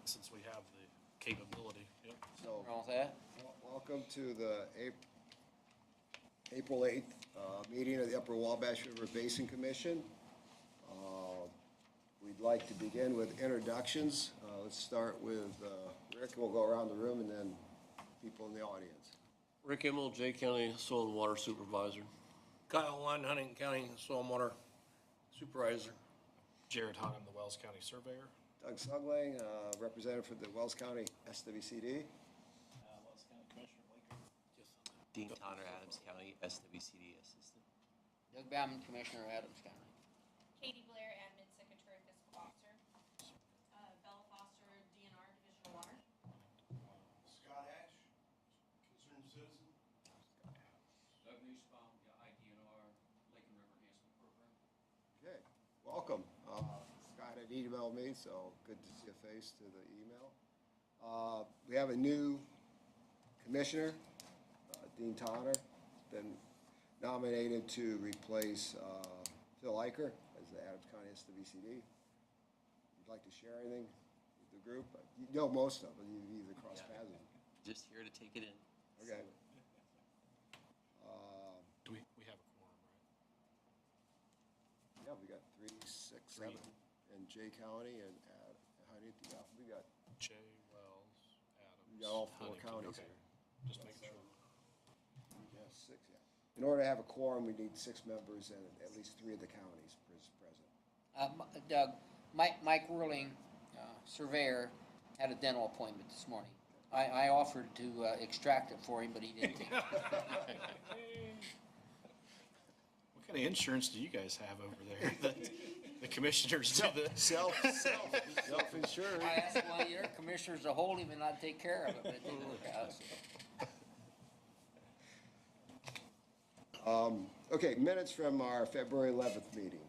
since we have the capability. Yep. So, Wrong with that? welcome to the April 8th meeting of the Upper Wabash River Basin Commission. We'd like to begin with introductions. Let's start with Rick, and we'll go around the room, and then people in the audience. Rick Emmel, Jay County Soil and Water Supervisor. Kyle Lund, Huntington County Soil and Water Supervisor. Jared Hunt, the Wells County Surveyor. Doug Sugling, representative for the Wells County SWCD. Wells County Commissioner Laker. Dean Tonner, Adams County SWCD Assistant. Doug Bauman, Commissioner, Adams County. Katie Blair, Admin Secretary, Fiscal Officer. Bella Foster, DNR, Division of Water. Scott Ash, concerned citizen. Doug Nussbaum, IDNR, Lake and River Enhancement Program. Okay, welcome. Scott had emailed me, so good to see a face to the email. We have a new commissioner, Dean Tonner, been nominated to replace Phil Eicher as the Adams County SWCD. You'd like to share anything with the group? You know most of them, you either cross paths with them. Just here to take it in. Okay. Do we have a quorum, right? Yeah, we got 3, 6, 7 in Jay County and Huntington. Yeah, we got Jay, Wells, Adams. We got all 4 Huntington. counties Okay. here. Just making sure. Yeah, 6, yeah. In order to have a quorum, we need 6 members and at least 3 of the counties present. Doug, Mike Ruling, surveyor, had a dental appointment this morning. I offered to extract it for him, but he didn't take it. What kind of insurance do you guys have over there? The commissioners do the. Self-insured. I asked one of your commissioners to hold him and not take care of it, but it didn't work out. So. Okay, minutes from our February 11th meeting.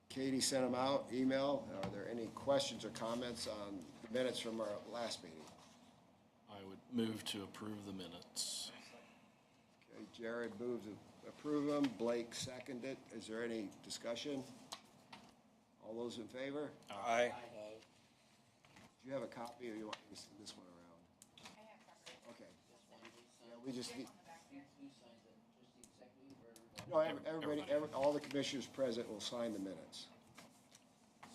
Katie sent them out, email. Are there any questions or comments on the minutes from our last meeting? I would move to approve the minutes. Okay, Jared moved to approve them. Blake seconded. Is there any discussion? All those in favor? Aye. Do you have a copy or you want me to send this one around? I have covered. Okay. Yeah, we just need, On the back there. no, everybody, all the commissioners present will sign the minutes.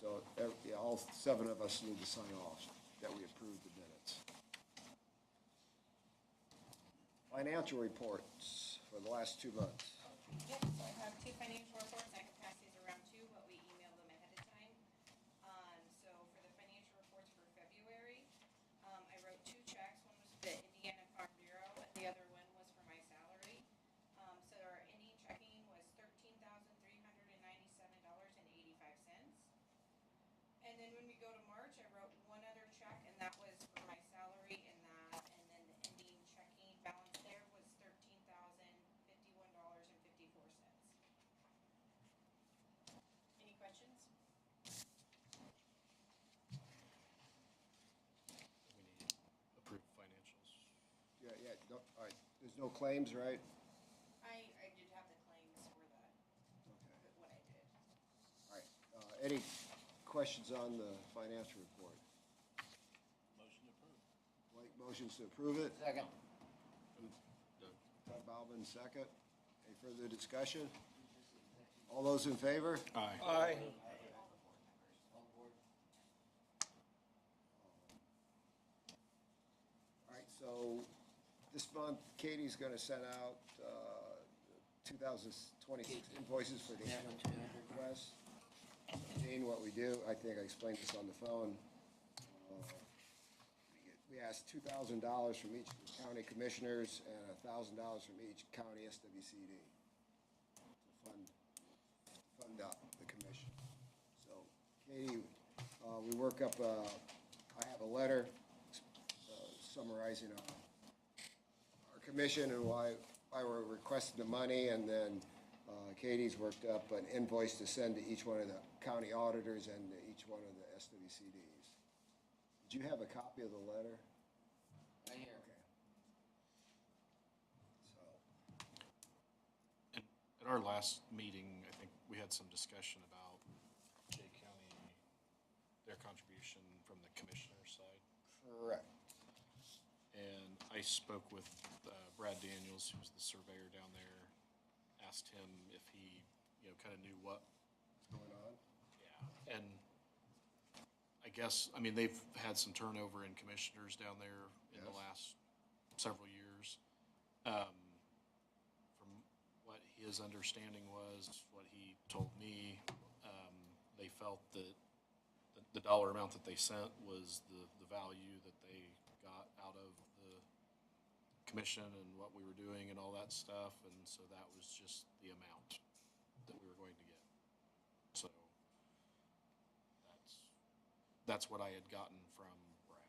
So, yeah, all 7 of us need to sign off that we approve the minutes. Financial reports for the last 2 months. Yep, so I have 2 financial reports. I can pass these around too, but we emailed them ahead of time. So for the financial reports for February, I wrote 2 checks. One was for the Indiana Farm Bureau and the other one was for my salary. So our ending checking was $13,397.85. And then when we go to March, I wrote 1 other check, and that was for my salary and that, and then the ending checking balance there was $13,051.54. Any questions? We need approved financials. Yeah, no, all right, there's no claims, right? I did have the claims for the, Okay, what I did. all right. Any questions on the financial report? Motion approved. Blake motions to approve it. Second. Doug Bauman, second. Any further discussion? All those in favor? Aye. Aye. All right, so this month Katie's going to send out 2026 invoices for the annual request. Dean, what we do, I think I explained this on the phone. We ask $2,000 from each of the county commissioners and $1,000 from each county SWCD to fund up the commission. So, Katie, we work up, I have a letter summarizing our commission and why we're requesting the money, and then Katie's worked up an invoice to send to each one of the county auditors and to each one of the SWCDs. Did you have a copy of the letter? Right here. Okay. So, At our last meeting, I think we had some discussion about Jay County contribution from the commissioner's side. Correct. And I spoke with Brad Daniels, who's the surveyor down there, asked him if he, kind of knew what. Going on? Yeah. And I guess, I mean, they've had some turnover in commissioners down there in the Yes. last several years. From what his understanding was, what he told me, they felt that the dollar amount that they sent was the value that they got out of the commission and what we were doing and all that stuff, and so that was just the amount that we were going to get. So that's what I had gotten from Brad.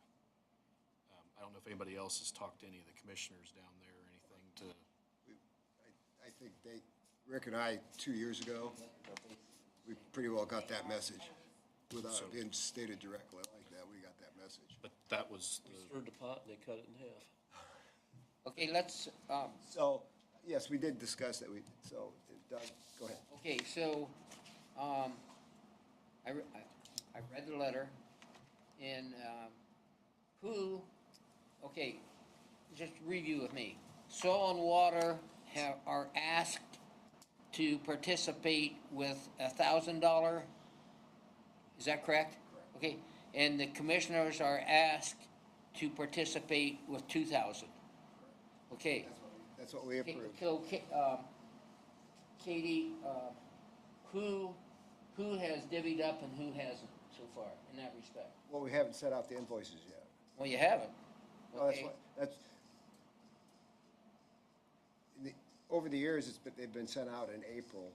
I don't know if anybody else has talked to any of the commissioners down there or anything to, I think Rick and I, 2 years ago, we pretty well got that message without it being stated directly like that. We got that message. but that was We the, stirred the pot and they cut it in half. Okay, let's, So, yes, we did discuss that. Doug, go ahead. okay, so, I read the letter, and, okay, just review with me. Soil and Water are asked to participate with $1,000, is that correct? Correct. Okay, and the commissioners are asked to participate with 2,000. Okay. That's what we Okay, approved. so, Katie, who has divvied up and who hasn't so far in that respect? Well, we haven't set out the invoices yet. Well, you haven't. Well, that's Okay. what, over the years, they've been sent out in April,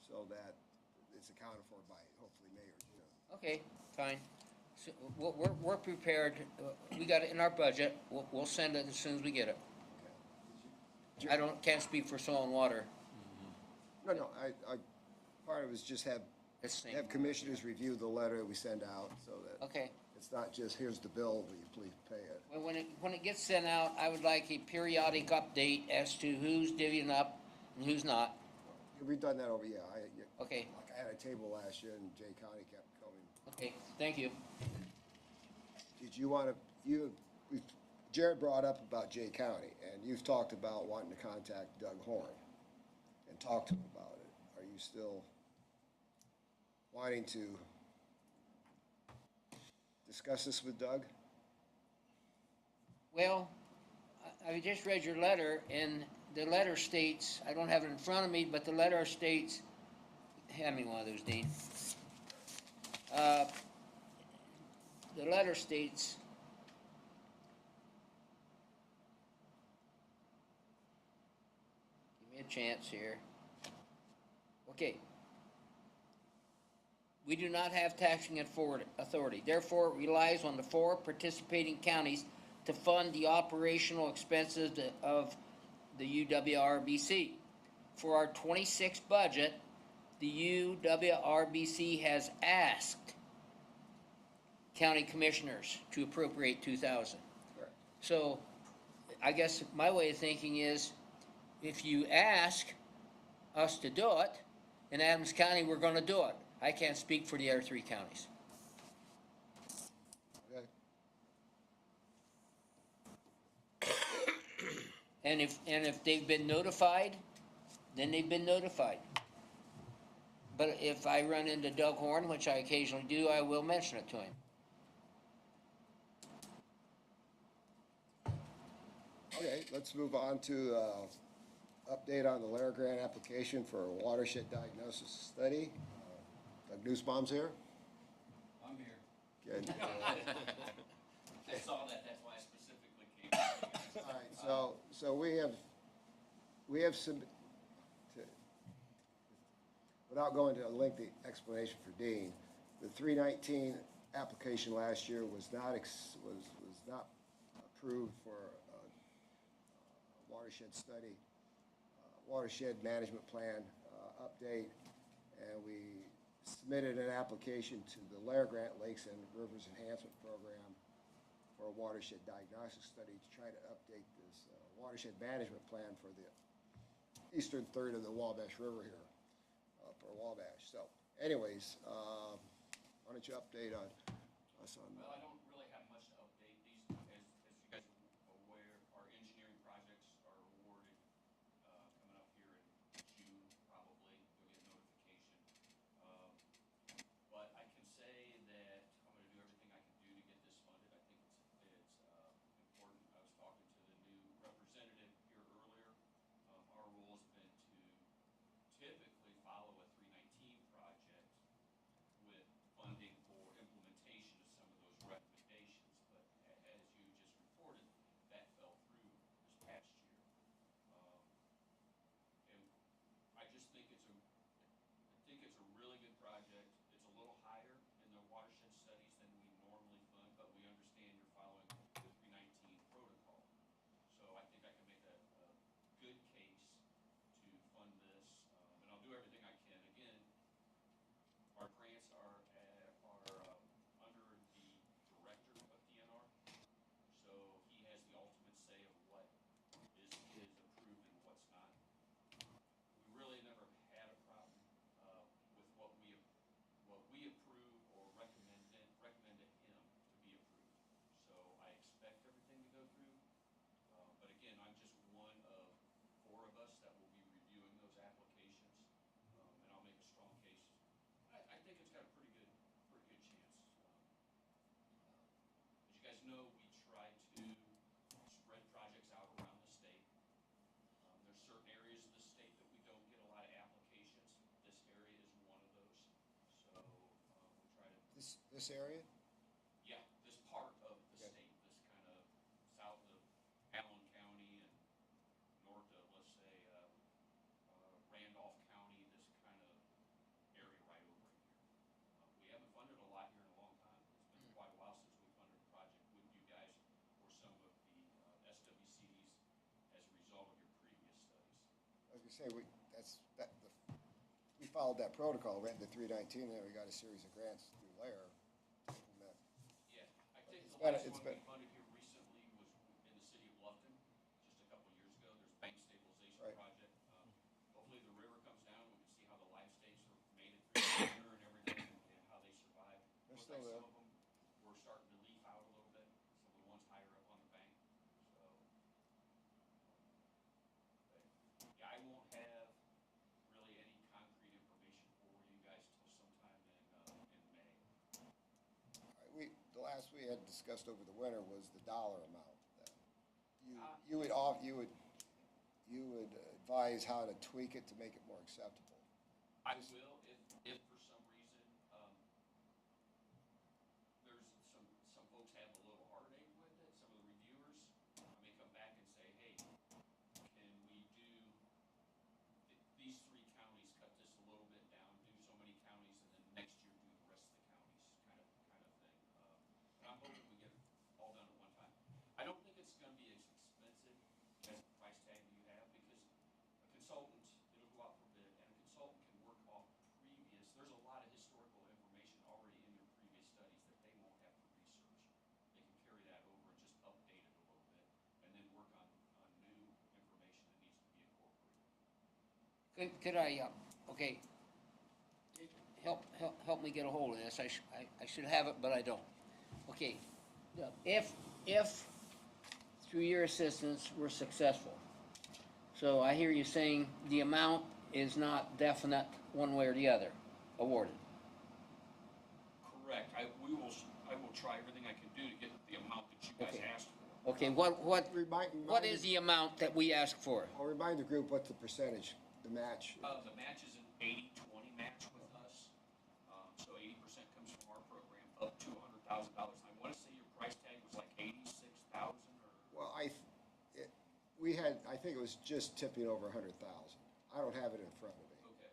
so that it's accounted for by hopefully May or June. Okay, fine. So, we're prepared, we got it in our budget, we'll send it as soon as we get it. Okay. Can't speak for Soil and Water. No, part of it is just have It's the same. have commissioners review the letter we send out, so that Okay. it's not just, here's the bill, will you please pay it? When it gets sent out, I would like a periodic update as to who's divvying up and who's not. We've done that over, Okay, like I had a table last year and Jay County kept coming. okay, thank you. Did you want to, Jared brought up about Jay County, and you've talked about wanting to contact Doug Horn and talk to him about it. Are you still wanting to discuss this with Doug? Well, I just read your letter, and the letter states, I don't have it in front of me, but the letter states, hand me one of those, Dean. The letter states, give me a chance here. Okay. We do not have taxing authority, therefore it relies on the 4 participating counties to fund the operational expenses of the UWRBC. For our 26 budget, the UWRBC has asked county commissioners to appropriate 2,000. Correct. So, I guess my way of thinking is, if you ask us to do it, in Adams County, we're gonna do it. I can't speak for the other 3 counties. Okay. And if they've been notified, then they've been notified. But if I run into Doug Horn, which I occasionally do, I will mention it to him. Okay, let's move on to, update on the Lair Grant application for a watershed diagnosis study. Doug Nussbaum's here. I'm here. Good. I saw that, that's why I specifically came. All right, so we have some, without going to a lengthy explanation for Dean, the 319 application last year was not approved for a watershed study, watershed management plan update, and we submitted an application to the Lair Grant Lakes and Rivers Enhancement Program for a watershed diagnostic study to try to update this watershed management plan for the eastern third of the Wabash River here, for Wabash. So anyways, why don't you update on us on Well, I that. don't really have much to update. These, as you guys are aware, our engineering projects are awarded, coming up here in June, probably. You'll get notification. Um, But I can say that I'm gonna do everything I can do to get this funded. I think it's important. I was talking to the new representative here earlier. Our role has been to typically follow a 319 project with funding for implementation of some of those recommendations. But as you just reported, that fell through this past year. Um, And I just think it's a really good project. It's a little higher in the watershed studies than we normally fund, but we understand you're following the 319 protocol. So I think I can make a good case to fund this, and I'll do everything I can. Again, our grants are under the director of DNR, so he has the ultimate say of what is approved and what's not. We really never had a problem with what we approve or recommend to him to be approved. So I expect everything to go through. But again, I'm just one of 4 of us that will be reviewing those applications, and I'll make a strong case. I think it's got a pretty good chance. As you guys know, we try to spread projects out around the state. There's certain areas of the state that we don't get a lot of applications. This area is one of those. So we try to, This area? yeah, this part of the Okay. state, this kind of south of Allen County and north of, let's say, Randolph County, this kind of area right over here. We haven't funded a lot here in a long time. It's been quite a while since we funded a project with you guys or some of the SWCDs as a result of your previous studies. I was gonna say, we followed that protocol, went into 319, then we got a series of grants through Lair to implement. Yeah, I think It's the been- last it's one we been- funded here recently was in the city of Bluffton, just a couple of years ago. There's bank stabilization Right. project. Hopefully the river comes down, we can see how the life states are made it through the winter and everything, and how they survive. They're Looks still like there. some of them were starting to leaf out a little bit, some of the ones higher up on the bank, so. But, yeah, I won't have really any concrete information for you guys till sometime in May. The last we had discussed over the winter was the dollar amount. That you would advise how to tweak it to make it more acceptable. I will, if for some reason, there's some folks have a little heartache with it, some of the reviewers, I may come back and say, hey, can we do these 3 counties, cut this a little bit down, do so many counties, and then next year do the rest of the counties, kind of thing. And I'm hoping we get it all done at one time. I don't think it's gonna be as expensive as the price tag you have, because a consultant, it'll go out for bid, and a consultant can work off there's a lot of historical information already in your previous studies that they won't have to research. They can carry that over and just update it a little bit, and then work on new information that needs to be incorporated. Could I, okay, help me get a hold of this. I should have it, but I don't. Okay, if through your assistance, we're successful, so I hear you saying the amount is not definite one way or the other, awarded. Correct. I will try everything I can do to get the amount that you guys Okay. asked for. Okay, what is the amount that we ask for? I'll remind the group what the percentage, the match. The match is an 80-20 match with us, so 80% comes from our program, up to $100,000. I want to say your price tag was like 86,000 or. Well, I think it was just tipping over 100,000. I don't have it in front of me. Okay.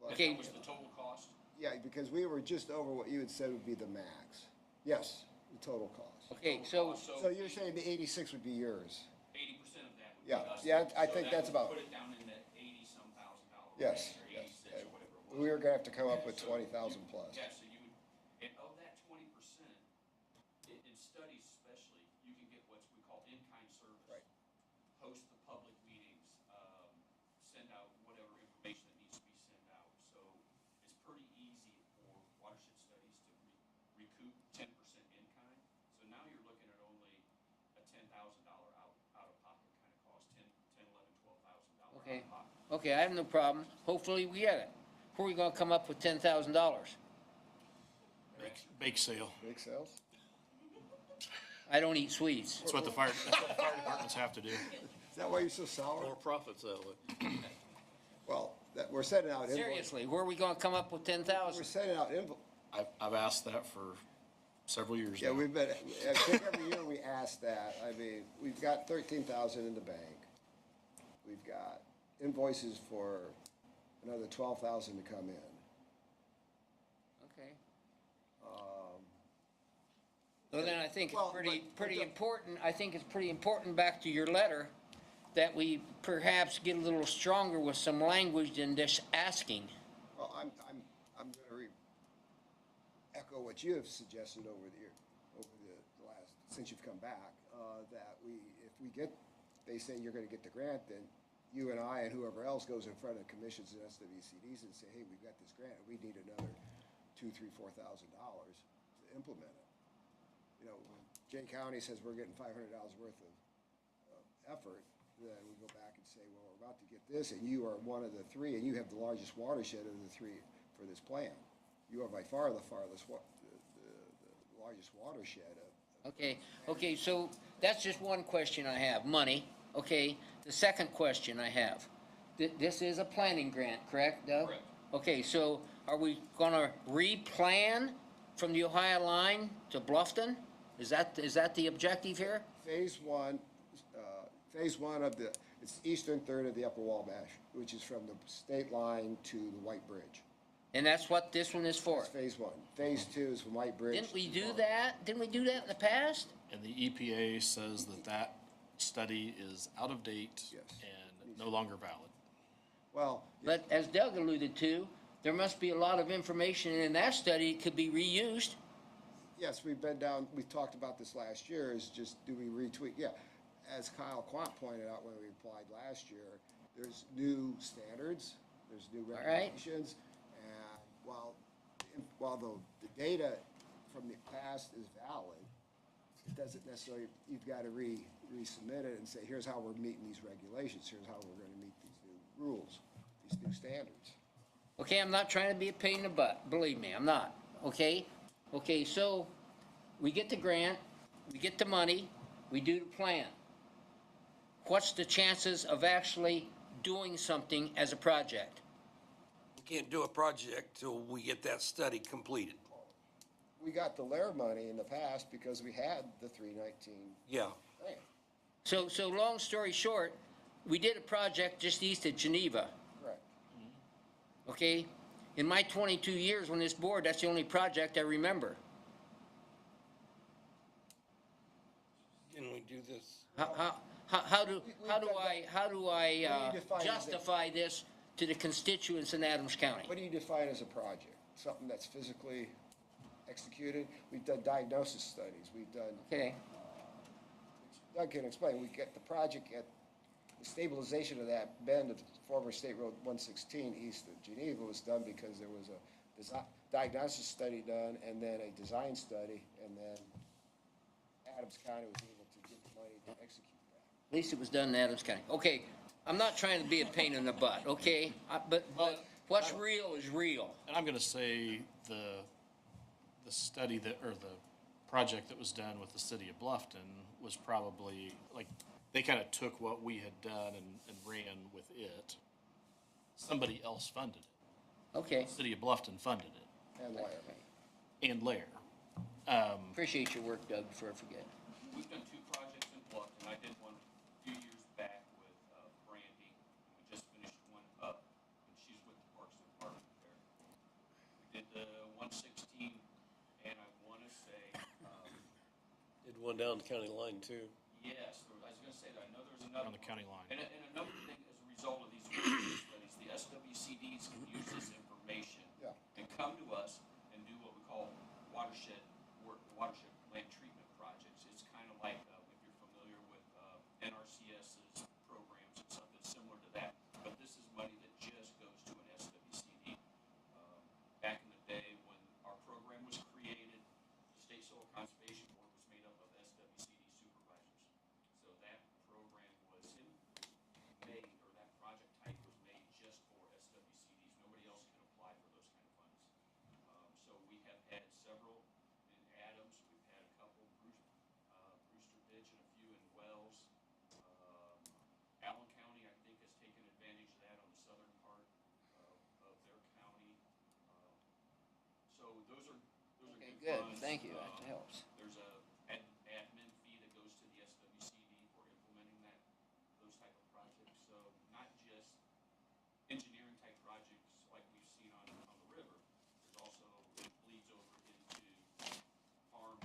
But- Okay. That was the total cost? Yeah, because we were just over what you had said would be the max. Yes, the total cost. Okay, so, So you're saying the 86 would be yours? 80% of that would be Yeah, us. yeah, I So think that that's would about- Put it down in the 80-some thousand dollar Yes, range, or yes. 86 or whatever it was. We were gonna have to come up with So 20,000 plus. Yeah, so you would, and of that 20%, in studies especially, you can get what we call in-kind service. Right. Host the public meetings, send out whatever information that needs to be sent out. So it's pretty easy for watershed studies to recoup 10% Okay, okay, I have no problem. Hopefully we get it. Where are we gonna come up with $10,000? Bake sale. Big sales? I don't eat sweets. That's what the fire departments have to do. Is that why you're so sour? More profits that way. Well, we're sending out invoices. Seriously, where are we gonna come up with We're 10,000? sending out invoices. I've asked that for several years Yeah, now. we've been, I think every year we ask that. I mean, we've got 13,000 in the bank. We've got invoices for another 12,000 to come in. Okay. Well, then I think it's Well, pretty important, I think it's pretty important, back to your letter, that we perhaps get a little stronger with some language than just asking. Well, I'm gonna echo what you have suggested over the last, since you've come back, that if we get, they say you're gonna get the grant, then you and I and whoever else goes in front of commissions and SWCDs and say, hey, we've got this grant, we need another $2,000, $3,000, $4,000 to implement it. You know, when Jay County says we're getting $500 worth of effort, then we go back and say, well, we're about to get this, and you are one of the three, and you have the largest watershed of the three for this plan. You are by far the farthest, the largest watershed of. Okay, so that's just one question I have, money. Okay, the second question I have, this is a planning grant, correct, Doug? Correct. Okay, so are we gonna replan from the Ohio line to Bluffton? Is that the objective here? Phase one of it's the eastern third of the Upper Wabash, which is from the state line to the White Bridge. And that's what this one is for? That's phase one. Phase two is from White Bridge. Didn't we to do Bluffton. that? Didn't we do that in the past? And the EPA says that study is out of date Yes. and no longer valid. Well, But as Doug alluded to, there must be a lot of information in that study that could be reused. yes, we talked about this last year, is just, do we retweak? Yeah, as Kyle Quant pointed out when we applied last year, there's new standards, there's new right. regulations, and while the data from the past is valid, it doesn't necessarily, you've got to resubmit it and say, here's how we're meeting these regulations, here's how we're gonna meet these new rules, these new standards. Okay, I'm not trying to be a pain in the butt, believe me, I'm not, okay? Okay, so we get the grant, we get the money, we do the plan. What's the chances of actually doing something as a project? We can't do a project till we get that study completed. We got the Lair money in the past because we had the 319 Yeah. grant. So long story short, we did a project just east of Geneva, Correct. okay? In my 22 years on this board, that's the only project I remember. Can we do this? How do I What do you define as a- justify this to the constituents in Adams County? What do you define as a project? Something that's physically executed? We've done diagnosis studies, we've done, Okay, Doug can explain, we get the project at the stabilization of that bend of former State Road 116 east of Geneva was done because there was a diagnosis study done and then a design study, and then Adams County was able to get the money to execute that. at least it was done in Adams County. Okay, I'm not trying to be a pain in the butt, okay? But what's real is real. And I'm gonna say the study or the project that was done with the city of Bluffton was probably, like, they kind of took what we had done and ran with it. Somebody else funded it. Okay, City of Bluffton funded it, And Lair. and Lair. appreciate your work, Doug, before I forget. We've done two projects in Bluffton. I did one a few years back with Brandy. We just finished one up, and she's with the Parks Department there. We did the 116, and I want to say, Did one down the county line too. yes, I was going to say that. I know there's another On the one. county line. And another thing, as a result of these studies, the SWCDs can use this information Yeah. and come to us and do what we call watershed work, watershed land treatment projects. It's kind of like, if you're familiar with NRCS's programs and something similar to that. But this is money that just goes to an SWCD. Back in the day when our program was created, the State Soil Conservation Board was made up of SWCD supervisors. So that program was made, or that project So those are Okay, good good, funds. thank you, that helps. There's a admin fee that goes to the SWCD for implementing those type of projects. So not just engineering type projects like we've seen on the river. There's also, it bleeds over into farm,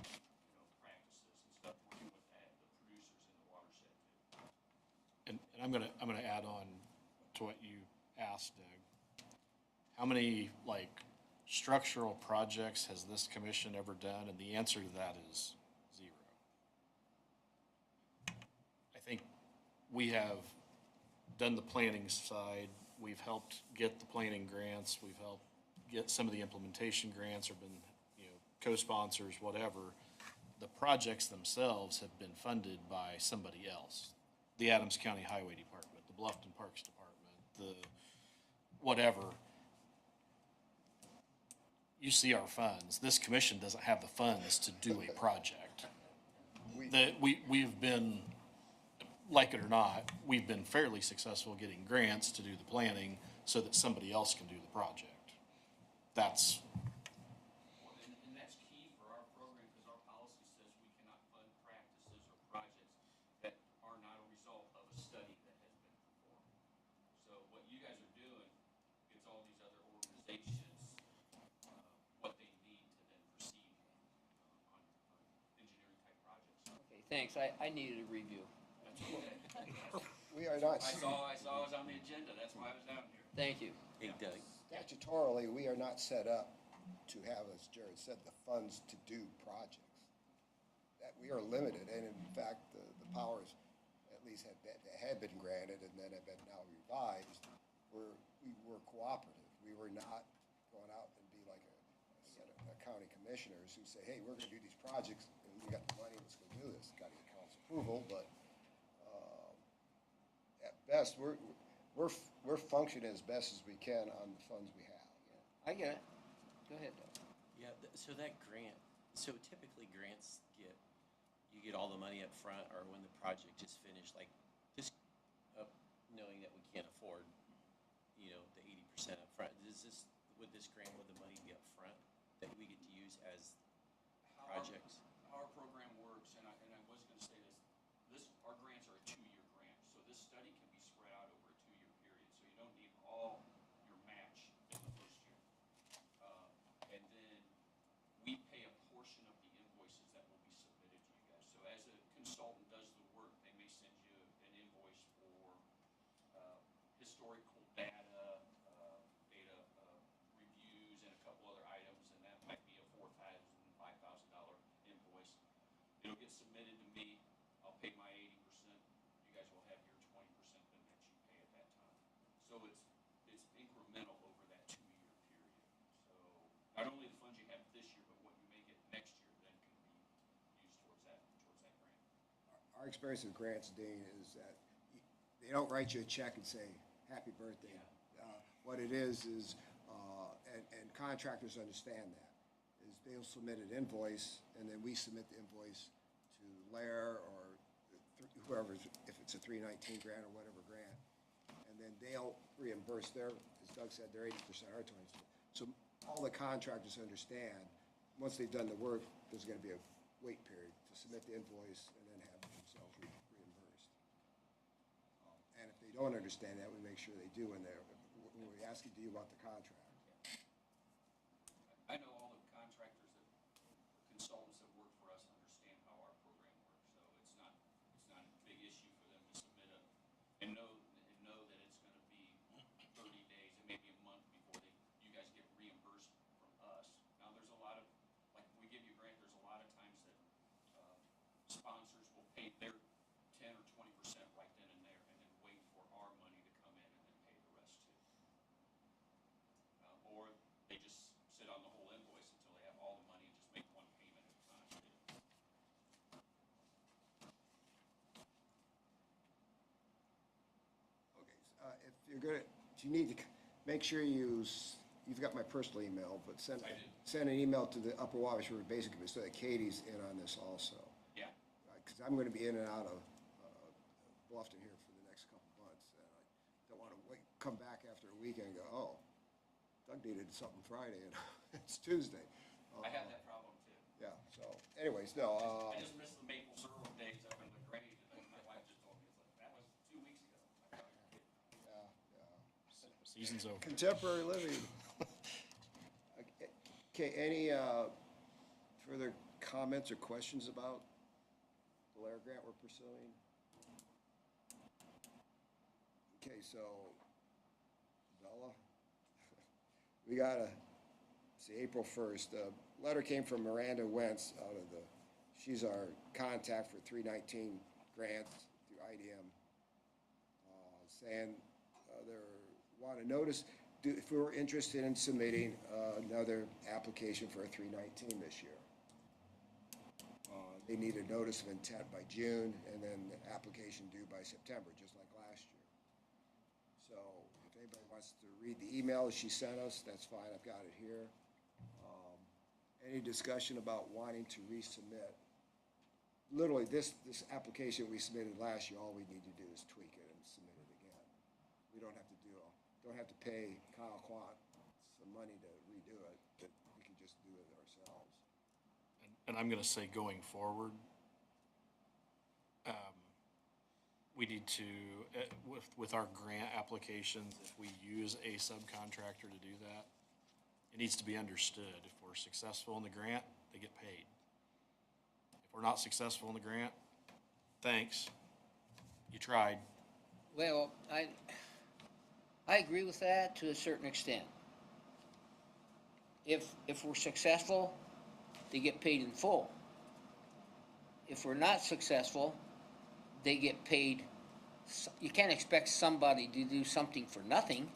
practices and stuff, working with the producers in the watershed too. And I'm gonna add on to what you asked, Doug. How many, like, structural projects has this commission ever done? And the answer to that is zero. I think we have done the planning side. We've helped get the planning grants. We've helped get some of the implementation grants or been, co-sponsors, whatever. The projects themselves have been funded by somebody else. The Adams County Highway Department, the Bluffton Parks Department, the whatever. You see our funds. This commission doesn't have the funds to do a project. We've been, like it or not, we've been fairly successful getting grants to do the planning so that somebody else can do the project. That's, And that's key for our program, because our policy says we cannot fund practices or projects that are not a result of a study that has been performed. So what you guys are doing gives all these other organizations what they need to then proceed on engineering type projects. Okay, thanks, I needed a review. That's okay. We are not, I saw it was on the agenda, that's why I was down here. Thank you. Hey, Doug. statutorily, we are not set up to have, as Jared said, the funds to do projects. That we are limited, and in fact, the powers, at least that had been granted and then have been now revised, we were cooperative. We were not going out and be like a set of county commissioners who say, hey, we're gonna do these projects, and we got the money, let's go do this. Got to get council approval, but at best, we're functioning as best as we can on the funds we have. I get it. Go ahead, Doug. Yeah, so that grant, so typically grants you get all the money up front or when the project is finished, like just knowing that we can't afford, the 80% up front. Would this grant, would the money be up front that we get to use as projects? How our program works, and I was gonna say our grants are a 2-year grant, so this study can be spread out over a 2-year period, so you don't need all your match in the first year. And then we pay a portion of the invoices that will be submitted to you guys. So as a consultant does the work, they may send you an invoice for historical data reviews and a couple other items, and that might be a $4,000, $5,000 invoice. It'll get submitted to me. I'll pay my 80%. You guys will have your 20% then that you pay at that time. So it's incremental over that 2-year period. So not only the funds you have this year, but what you may get next year then can be used towards that grant. Our experience with grants, Dean, is that they don't write you a check and say, happy birthday. What it is, and contractors understand that, is they'll submit an invoice, and then we submit the invoice to Lair or whoever, if it's a 319 grant or whatever grant, and then they'll reimburse their, as Doug said, their 80%, our 20%. So all the contractors understand, once they've done the work, there's gonna be a wait period to submit the invoice and then have themselves reimbursed. And if they don't understand that, we make sure they do when we ask you, do you want the contract? I know all the contractors consultants that work for us understand how our program works, so it's not a big issue for them to submit and know that it's gonna be 30 days, it may be a month before you guys get reimbursed from us. Now, there's a lot of, like, we give you a grant, there's a lot of times that sponsors will pay their 10 or 20% right then and there, and then wait for our money to come in and then pay the rest too. Or they just sit on the whole invoice until they have all the money and just make one payment at a time. Okay, if you're gonna, you need to make sure you've got my personal email, but send an email to the Upper Wabash River Basin Committee so that Katie's in on this also. Yeah. Because I'm gonna be in and out of Bluffton here for the next couple months, and I don't wanna come back after a weekend and go, oh, Doug needed something Friday, and It's Tuesday. I have that problem too. Yeah, so anyways, no, I just missed the maple syrup days up in the grade. My wife just told me, it's like, that was 2 weeks ago. I thought you were kidding. Season's over. contemporary living. Okay, any further comments or questions about the Lair grant we're pursuing? Okay, so Bella, we gotta see April 1st. The letter came from Miranda Wentz out of the, she's our contact for 319 grants through IDM, saying they want to notice if we were interested in submitting another application for a 319 this year. They need a notice of intent by June and then the application due by September, just like last year. So if anybody wants to read the email she sent us, that's fine, I've got it here. Any discussion about wanting to resubmit? Literally, this application we submitted last year, all we need to do is tweak it and submit it again. We don't have to pay Kyle Quant some money to redo it, but we can just do it ourselves. And I'm gonna say going forward, we need to, with our grant applications, if we use a subcontractor to do that, it needs to be understood. If we're successful in the grant, they get paid. If we're not successful in the grant, thanks, you tried. Well, I agree with that to a certain extent. If we're successful, they get paid in full. If we're not successful, they get paid. You can't expect somebody to do something for nothing.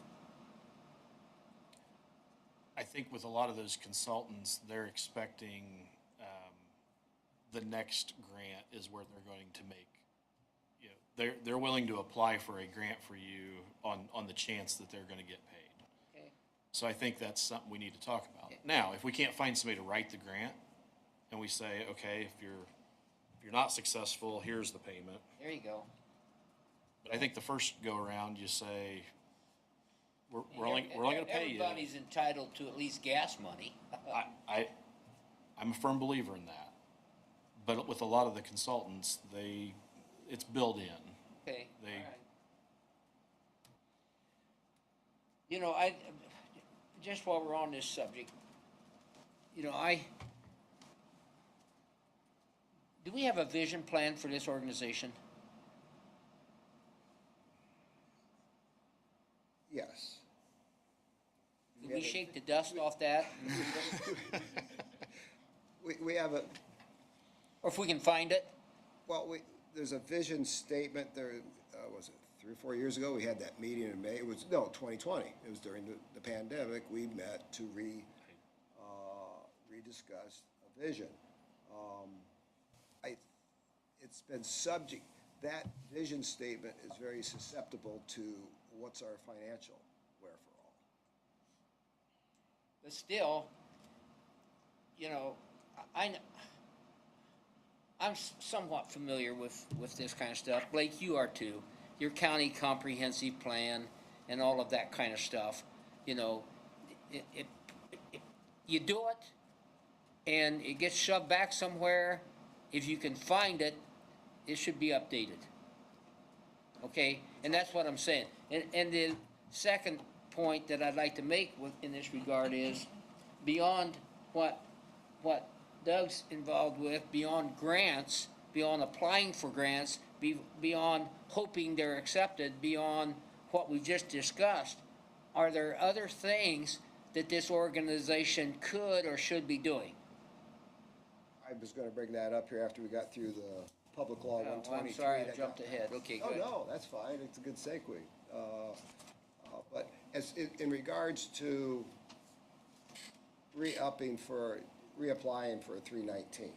I think with a lot of those consultants, they're expecting the next grant is where they're going to make, you know, they're willing to apply for a grant for you on the chance that they're going to get paid. Okay. So I think that's something we need to talk about. Okay. Now, if we can't find somebody to write the grant, and we say, okay, if you're not successful, here's the payment. There you go. But I think the first go around, you say, we're only going to pay you. Everybody's entitled to at least gas money. I'm a firm believer in that. But with a lot of the consultants, it's built in. Okay. They- All right. You know, just while we're on this subject, you know, do we have a vision plan for this organization? Yes. Can we shake the dust off that? We have a, Or if we can find it? well, there's a vision statement there, was it 3 or 4 years ago? We had that meeting in May. It was, no, 2020. It was during the pandemic. We met to rediscuss a vision. It's been subject, that vision statement is very susceptible to what's our financial wherewithal. But still, you know, I'm somewhat familiar with this kind of stuff. Blake, you are too. Your county comprehensive plan and all of that kind of stuff. You know, you do it and it gets shoved back somewhere. If you can find it, it should be updated. Okay? And that's what I'm saying. And the second point that I'd like to make in this regard is beyond what Doug's involved with, beyond grants, beyond applying for grants, beyond hoping they're accepted, beyond what we just discussed, are there other things that this organization could or should be doing? I was gonna bring that up here after we got through the Public Law 123. I'm sorry, I that jumped got- ahead. Okay, Oh, good. no, that's fine, it's a good segue. But in regards to reapplying for a 319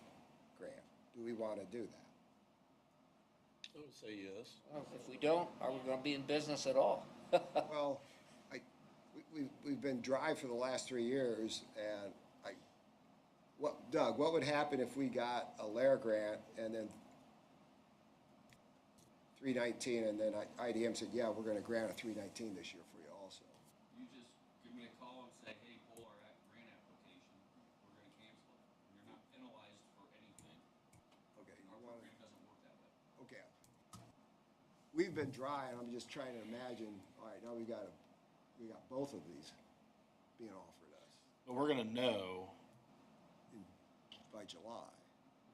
grant, do we want to do that? I would say yes. Well, if we don't, are we gonna be in business at all? Well, we've been dry for the last 3 years, and Doug, what would happen if we got a Lair grant and then 319, and then IDM said, yeah, we're gonna grant a 319 this year for you also? You just give me a call and say, hey, pull our grant application, Okay. We've been dry, and I'm just trying to imagine, all right, now we got both of these being offered us But we're gonna know by July.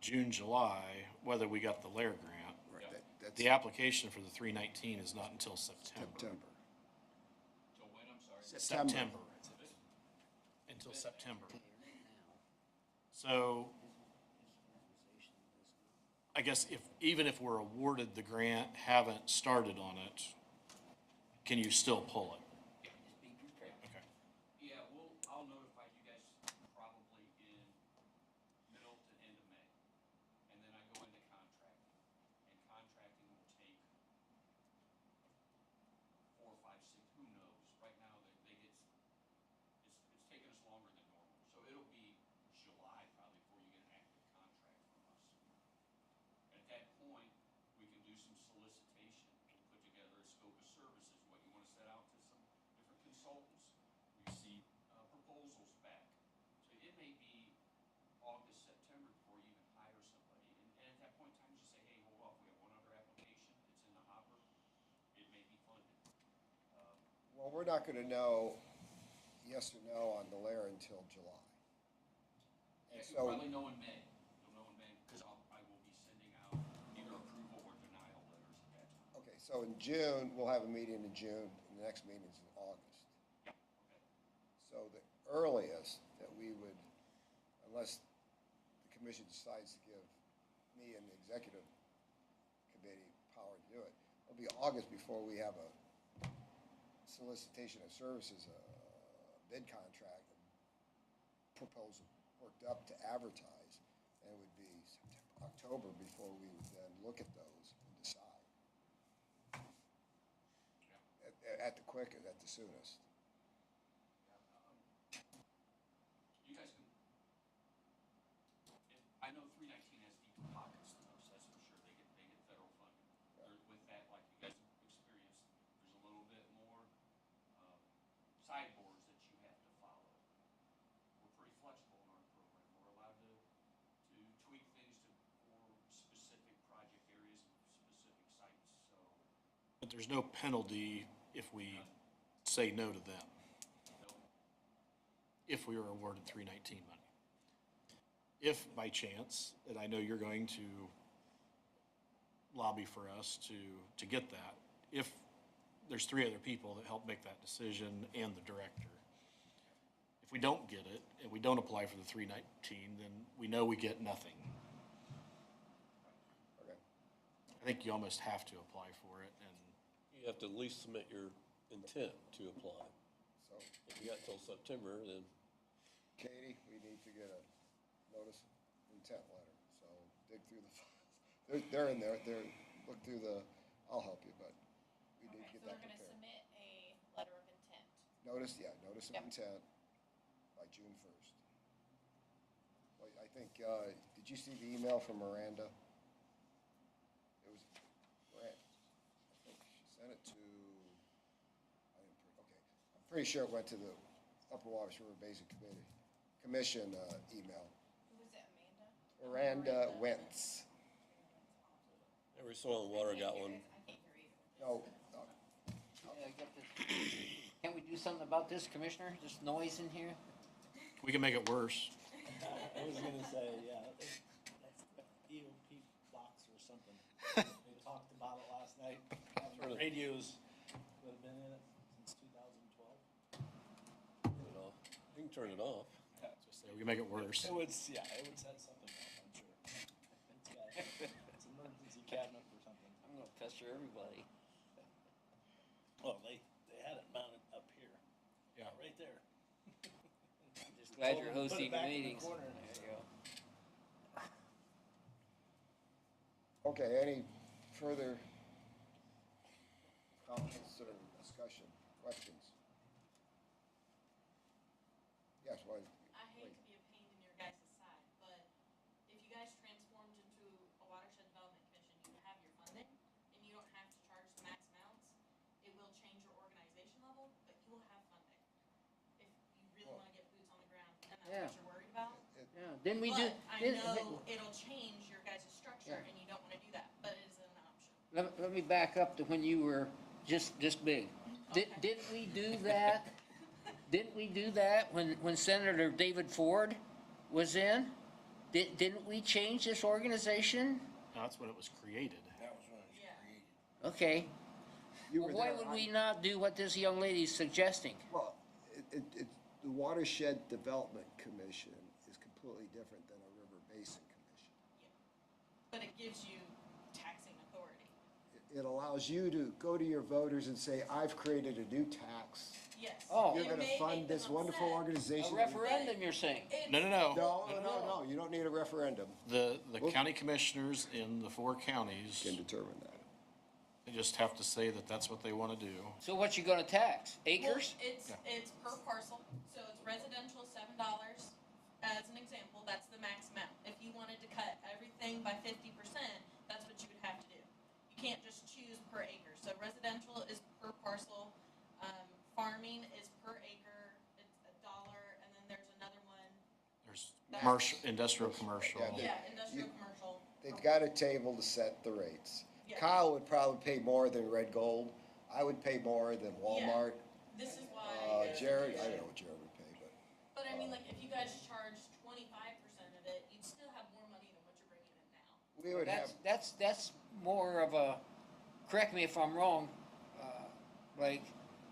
June, July, whether we got the Lair grant. Right. That's The application for the 319 is not until September. September. So when, I'm sorry? September. Until September. So I guess even if we're awarded the grant, haven't started on it, can you still pull it? Okay. Yeah, I'll notify you guys probably in middle to end of May. And then I go into contracting. And contracting will take 4, 5, 6, who knows? Right now, it's taking us longer than normal. So it'll be July probably before you get an active contract from us. At that point, we can do some solicitation and put together a scope of services, what you want to set out to some different consultants, receive proposals back. So it may be August, September before you even hire somebody. And at that point in time, you just say, hey, hold off, we have one other application, it's in the hopper, it may be funded. Well, we're not gonna know yes or no on the Lair until July. And Yeah, so, you'll probably know in May. You'll know in May, because I will be sending out either approval or denial letters at that time. okay, so in June, we'll have a meeting in June, and the next meeting's in August. Yeah, okay. So the earliest that we would, unless the commission decides to give me and the executive committee power to do it, it'll be August before we have a solicitation of services, a bid contract and proposal worked up to advertise. And it would be September, October before we would then look at those and decide. At the quickest, at the soonest. You guys can, I know 319 has deeper pockets than us, that's for sure. They get federal funding. With that, like you guys have experienced, there's a little bit more sideboards that you have to follow. We're pretty flexible in our program. We're allowed to tweak things for specific project areas and specific sites, so. But there's no penalty if we say no to them, if we were awarded 319 money. If by chance, and I know you're going to lobby for us to get that, if there's 3 other people that help make that decision and the director, if we don't get it and we don't apply for the 319, then we know we get nothing. Okay. I think you almost have to apply for it, and You have to at least submit your intent to apply. So, If you got till September, then Katie, we need to get a notice of intent letter, so dig through the files. They're in there, look through I'll help you, but we need to Okay, get so that we're gonna prepared. submit a letter of intent. Notice of Yep. intent by June 1st. Well, I think, did you see the email from Miranda? It was, I think she sent it to, okay, I'm pretty sure it went to the Upper Wabash River Basin Commission email. Who was it, Amanda? Miranda Wentz. every soil and water got one. I can't hear either. No, Yeah, I got this. Can't we do something about this, Commissioner? This noise in here? we can make it worse. I was gonna say, yeah, that's EOP box or something. They talked about it last night. The radios would have been in it since 2012. Turn it off. You can turn it off. So we can make it worse. It would, yeah, it would set something off, I'm sure. It's an emergency cabinet or something. I'm gonna pester everybody. Well, they had it mounted up here. Yeah. Right there. I'm just glad Told you're them to put hosting it the back in the meetings. corner. There you go. okay, any further comments or discussion, questions? Yes, well, I hate to be a pain in your guys' side, but if you guys transformed into a watershed development commission, you have your funding, and you don't have to charge the max amounts. It will change your organization level, but you will have funding. If you really wanna get boots on the ground, and that's Yeah. what you're worried about. Yeah, didn't we do? But I didn't- know it'll change your guys' structure, Yeah. and you don't wanna do that, but it is an let me back up to when you were just this big. Didn't we do that? Didn't we do that when Senator David Ford was in? Didn't we change this organization? No, that's when it was created. That was when it was Yeah. created. Okay. You Well, were why there, would we not do what this young lady's suggesting? Well, the Watershed Development Commission is completely different than a River Basin Commission. But it gives you taxing authority. It allows you to go to your voters and say, I've created a new tax. Yes. Oh. You're It gonna may fund make them this wonderful upset. A organization. referendum, you're saying? It's- No, no, no. No, you don't need a referendum. The county commissioners in the 4 counties, Can determine that. they just have to say that that's what they want to do. So what you gonna tax? Well, Acres? it's per parcel, so it's residential $7, as an example, that's the max amount. If you wanted to cut everything by 50%, that's what you would have to do. You can't just choose per acre, so residential is per parcel, farming is per acre, it's $1, and then there's another one, There's commercial, industrial, commercial. yeah, industrial, commercial. They've got a table to set the rates. Yeah. Kyle would probably pay more than Red Gold. I would pay more than Walmart. This is why. Jared, I don't know what Jared would pay, but. But I mean, like, if you guys charged 25% of it, you'd still have more money than what you're bringing in now. We would have, That's more of a, correct me if I'm wrong, like,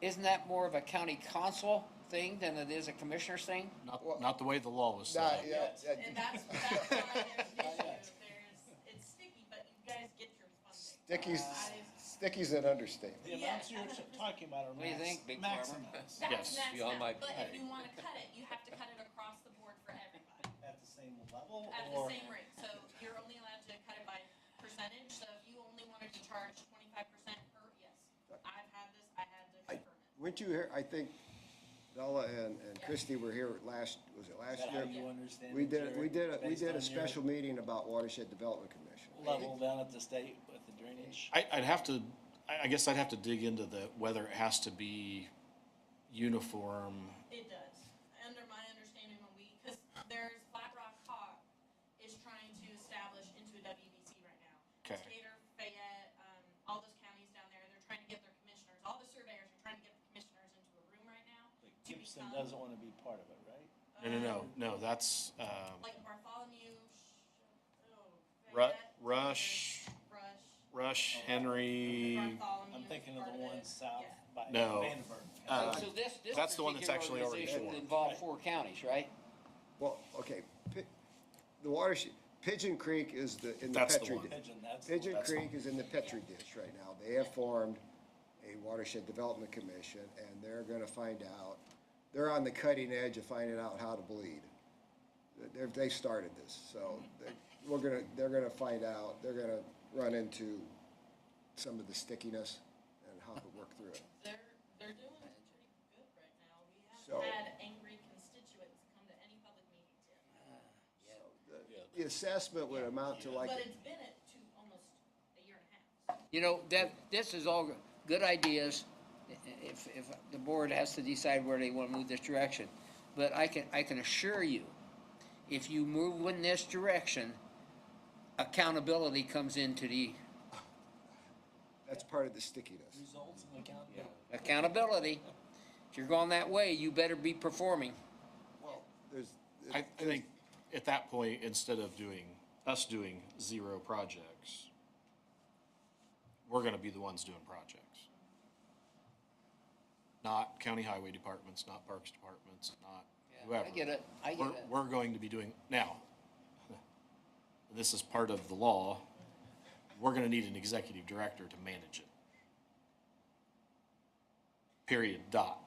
isn't that more of a county council thing than it is a commissioner's thing? Not the way the law was not, set. yeah, And that's why there's an issue. It's sticky, but you guys get your funding. Sticky's an understatement. The amounts you're talking about are What do you think, Big max Farmer? amounts Yes. That's beyond my But pay. if you wanna cut it, you have to cut it across the board for everybody, at the same level at the or? same rate. So you're only allowed to cut it by percentage, so if you only wanted to charge 25% per, yes, I've had this, I had to confirm it. Weren't you here, I think Bella and Christie were here was it last Is that how year? you understand We it, did, we Jared, did, we based did on a your special meeting about Watershed Development Commission. Level down at the state with the drainage? I'd have to, I guess I'd have to dig into whether it has to be uniform. It does. Under my understanding, because there's Flat Rock Hawk is trying to establish into a WBC right now. Okay. Decatur, Fayette, all those counties down there, they're trying to get their commissioners, all the surveyors are trying to get the commissioners into a room right now. Like to Gibson become, doesn't wanna be part of it, right? No, that's, Like Bartholomew, Ru- Fayette, Rush, Rush, Henry, Bartholomew. I'm thinking of part the it. one south Yeah. by No. Vandenberg. So this that's the one that's particular actually already organization formed. involved 4 counties, right? Well, okay, the watershed, Pigeon Creek is in the That's the Petri one. ditch. Pigeon, that's. Pigeon That's Creek is in the Petri ditch right now. They have formed a watershed development commission, and they're gonna find out, they're on the cutting edge of finding out how to bleed. They started this, so they're gonna find out, they're gonna run into some of the stickiness and how to work through it. They're doing pretty good right now. We So- haven't had angry constituents come to any public meetings yet. So the assessment would amount to like, But it's been at almost a year and a half. You know, this is all good ideas, if the board has to decide where they wanna move this direction. But I can assure you, if you move in this direction, accountability comes into the that's part of the stickiness. Results and accountability. accountability. If you're going that way, you better be performing. Well, there's. I think at that point, instead of doing 0 projects, we're gonna be the ones doing projects. Not county highway departments, not parks departments, not whoever. I get it, We're going to be doing, now, this is part of the law, we're gonna need an executive director to manage it. Period, dot.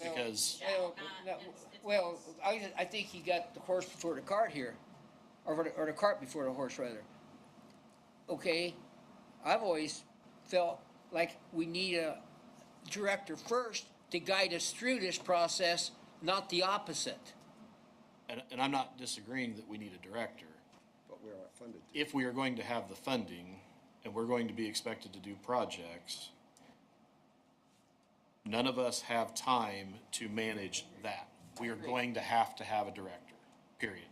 Because, Well, I think he got the horse before the cart here, or the cart before the horse, rather. Okay, I've always felt like we need a director first to guide us through this process, not the opposite. and I'm not disagreeing that we need a director. But we're not funded to. If we are going to have the funding and we're going to be expected to do projects, none of us have time to manage that. We are going to have a director, period.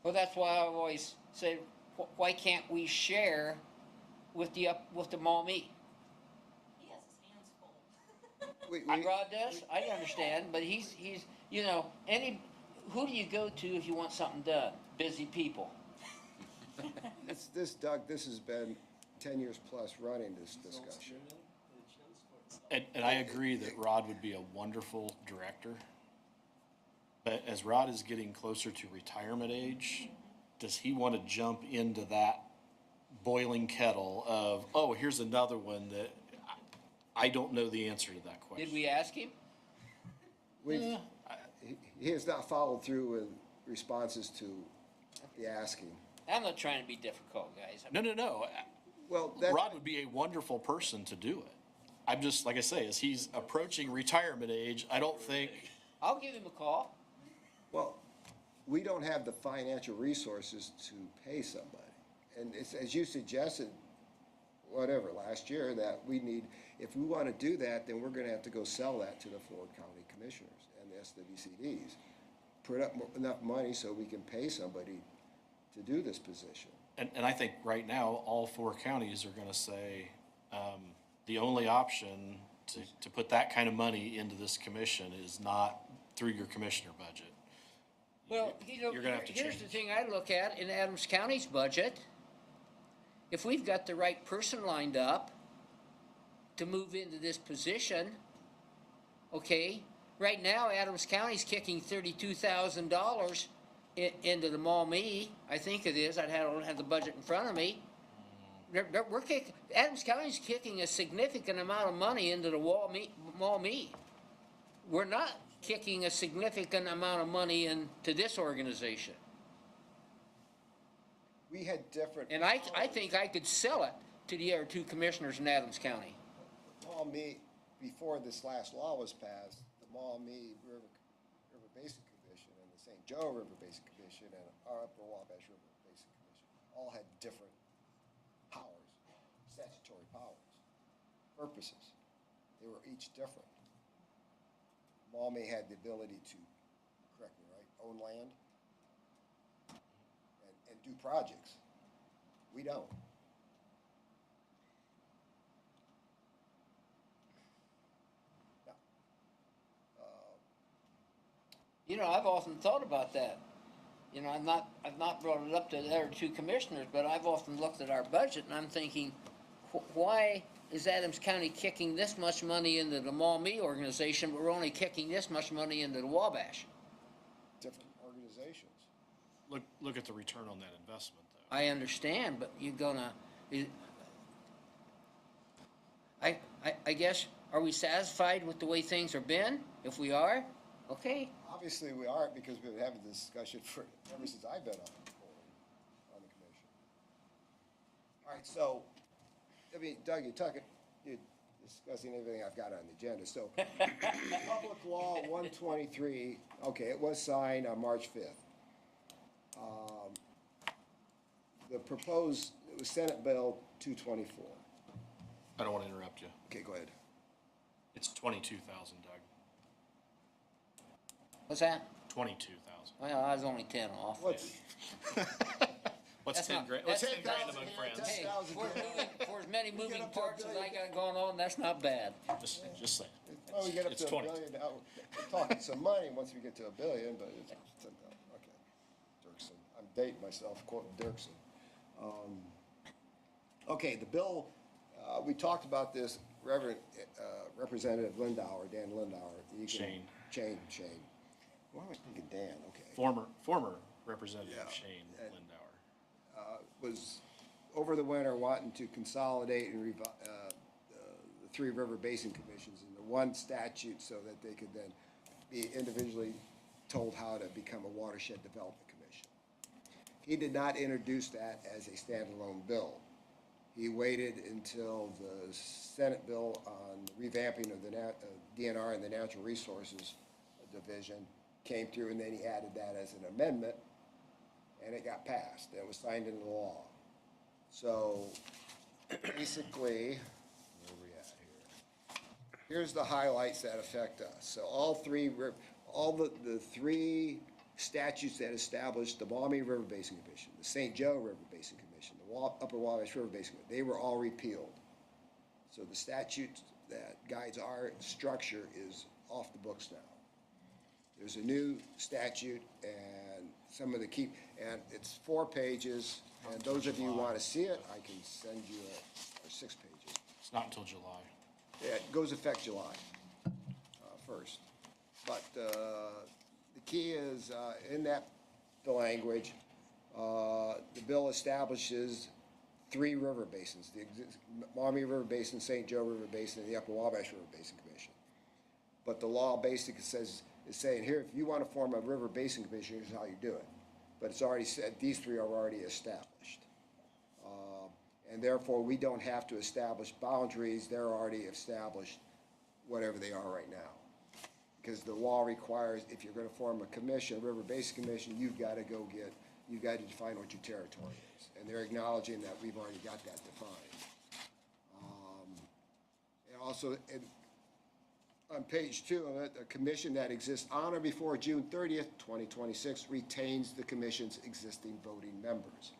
Well, that's why I've always said, why can't we share with the Maumee. He has his hands full. Rod does, I understand, but he's, you know, who do you go to if you want something done? Busy people. Doug, this has been 10 years plus running this discussion. And I agree that Rod would be a wonderful director. But as Rod is getting closer to retirement age, does he want to jump into that boiling kettle of, oh, here's another one that I don't know the answer to that question? Did we ask him? He has not followed through with responses to the asking. I'm not trying to be difficult, guys. No. Well, Rod would be a wonderful person to do it. I'm just, like I say, as he's approaching retirement age, I don't think. I'll give him a call. Well, we don't have the financial resources to pay somebody. And it's, as you suggested, whatever, last year, that we need, if we want to do that, then we're going to have to go sell that to the Florida County Commissioners and the SWCDs. Put up enough money so we can pay somebody to do this position. And I think right now, all 4 counties are going to say, the only option to put that kind of money into this commission is not through your commissioner budget. Well, you know, You're gonna have to here's the change. thing I look at in Adams County's budget. If we've got the right person lined up to move into this position, okay, right now Adams County's kicking $32,000 into the Maumee. I think it is. I don't have the budget in front of me. Adams County's kicking a significant amount of money into the Maumee. We're not kicking a significant amount of money into this organization. We had different. And I think I could sell it to the other 2 commissioners in Adams County. Maumee, before this last law was passed, the Maumee River Basin Commission and the St. Joe River Basin Commission and our Upper Wabash River Basin Commission all had different powers, statutory powers, purposes. They were each different. Maumee had the ability to, correct me, right, own land and do projects. We don't. You know, I've often thought about that. You know, I've not brought it up to the other 2 commissioners, but I've often looked at our budget and I'm thinking, why is Adams County kicking this much money into the Maumee organization, but we're only kicking this much money into the Wabash? Different organizations. Look at the return on that investment, though. I understand, but you're gonna, I guess, are we satisfied with the way things have been? If we are, okay. Obviously, we aren't, because we've been having this discussion ever since I've been on the commission. All right, so, I mean, Doug, you're discussing everything I've got on the agenda. So, Public Law 123, okay, it was signed on March 5th. The proposed, it was Senate Bill 224. I don't want to interrupt you. Okay, go ahead. It's 22,000, Doug. What's that? 22,000. Well, I was only 10 off. What's What's That's 10 not- grand? that's What's 10 grand 10,000 among here, friends? Hey, 10,000 for as many moving up to a parts as I billion. got going on, that's not bad. Just saying. Well, we get up It's to a 20. billion now. We're talking some money once we get to a billion, but it's, okay. Dirksen. I'm dating myself, quoting Dirksen. Okay, the bill, we talked about this, Representative Lindauer, Dan Lindauer. You can- Shane. Shane. Why am I thinking Dan? Okay. Former Representative Yeah. Shane And- Lindauer. Was over the winter wanting to consolidate and the 3 river basin commissions into one statute so that they could then be individually told how to become a watershed development commission. He did not introduce that as a standalone bill. He waited until the Senate bill on revamping of the DNR and the Natural Resources Division came through, and then he added that as an amendment, and it got passed. It was signed into law. So basically, where are we at here? Here's the highlights that affect us. So all the 3 statutes that established the Maumee River Basin Commission, the St. Joe River Basin Commission, the Upper Wabash River Basin, they were all repealed. So the statute that guides our structure is off the books now. There's a new statute and some of the key, and it's 4 pages, and those of you who want to see it, I can send you or 6 pages. It's not until July. Yeah, it goes effect July 1st. But the key is, in that, the language, the bill establishes 3 river basins, the Maumee River Basin, St. Joe River Basin, and the Upper Wabash River Basin Commission. But the law basically is saying, here, if you want to form a river basin commission, here's how you do it. But it's already said, these 3 are already established. And therefore, we don't have to establish boundaries, they're already established, whatever they are right now. Because the law requires, if you're gonna form a commission, a river basin commission, you've gotta define what your territory is. And they're acknowledging that we've already got that defined. And also, on page 2 of it, a commission that exists on or before June 30th, 2026 retains the commission's existing voting members.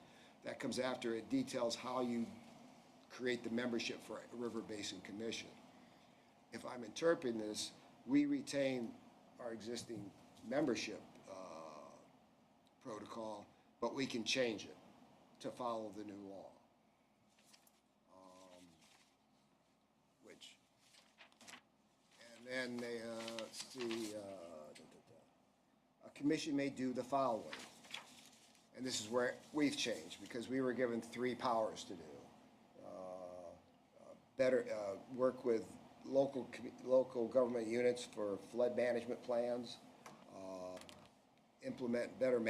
That comes after it details how you create the membership for a river basin commission. If I'm interpreting this, we retain our existing membership protocol, but we can change it to follow the new law. And then let's see, a commission may do the following. And this is where we've changed, because we were given 3 powers to do. Better work with local government units for flood management plans, implement better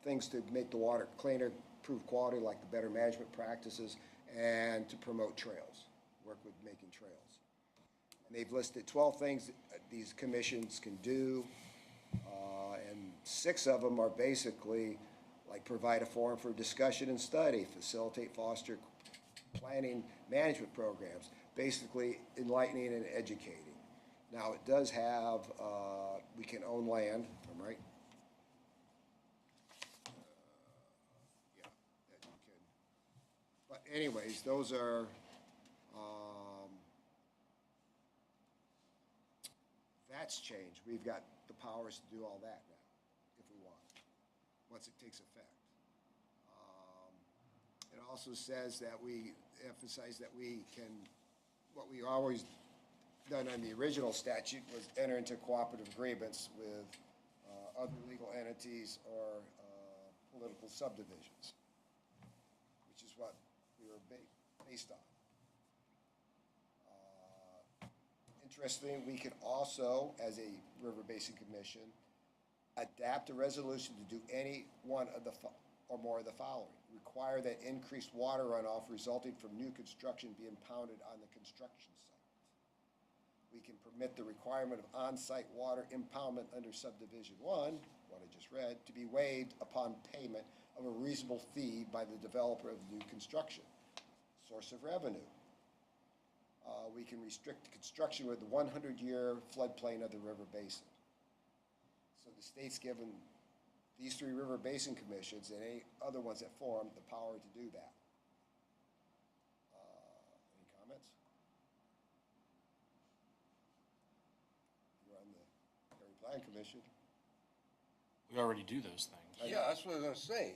things to make the water cleaner, improve quality, like the better management practices, and to promote trails, work with making trails. And they've listed 12 things that these commissions can do, and 6 of them are basically like provide a forum for discussion and study, facilitate, foster planning management programs, basically enlightening and educating. Now, it does have, we can own land, if I'm right? Yeah, that you can. But anyways, those are, that's changed. We've got the powers to do all that now, if we want, once it takes effect. It also says that we emphasize that we can, what we always done on the original statute was enter into cooperative agreements with other legal entities or political subdivisions, which is what we were based on. Interesting, we could also, as a river basin commission, adapt a resolution to do any one of the or more of the following. Require that increased water runoff resulting from new construction be impounded on the construction site. We can permit the requirement of on-site water impoundment under subdivision 1, what I just read, to be waived upon payment of a reasonable fee by the developer of new construction. Source of revenue. We can restrict construction with the 100-year floodplain of the river basin. So the state's given these 3 river basin commissions and any other ones that form the power to do that. Any comments? You're on the Area Plan Commission. We already do those things. Yeah, that's what I was gonna say.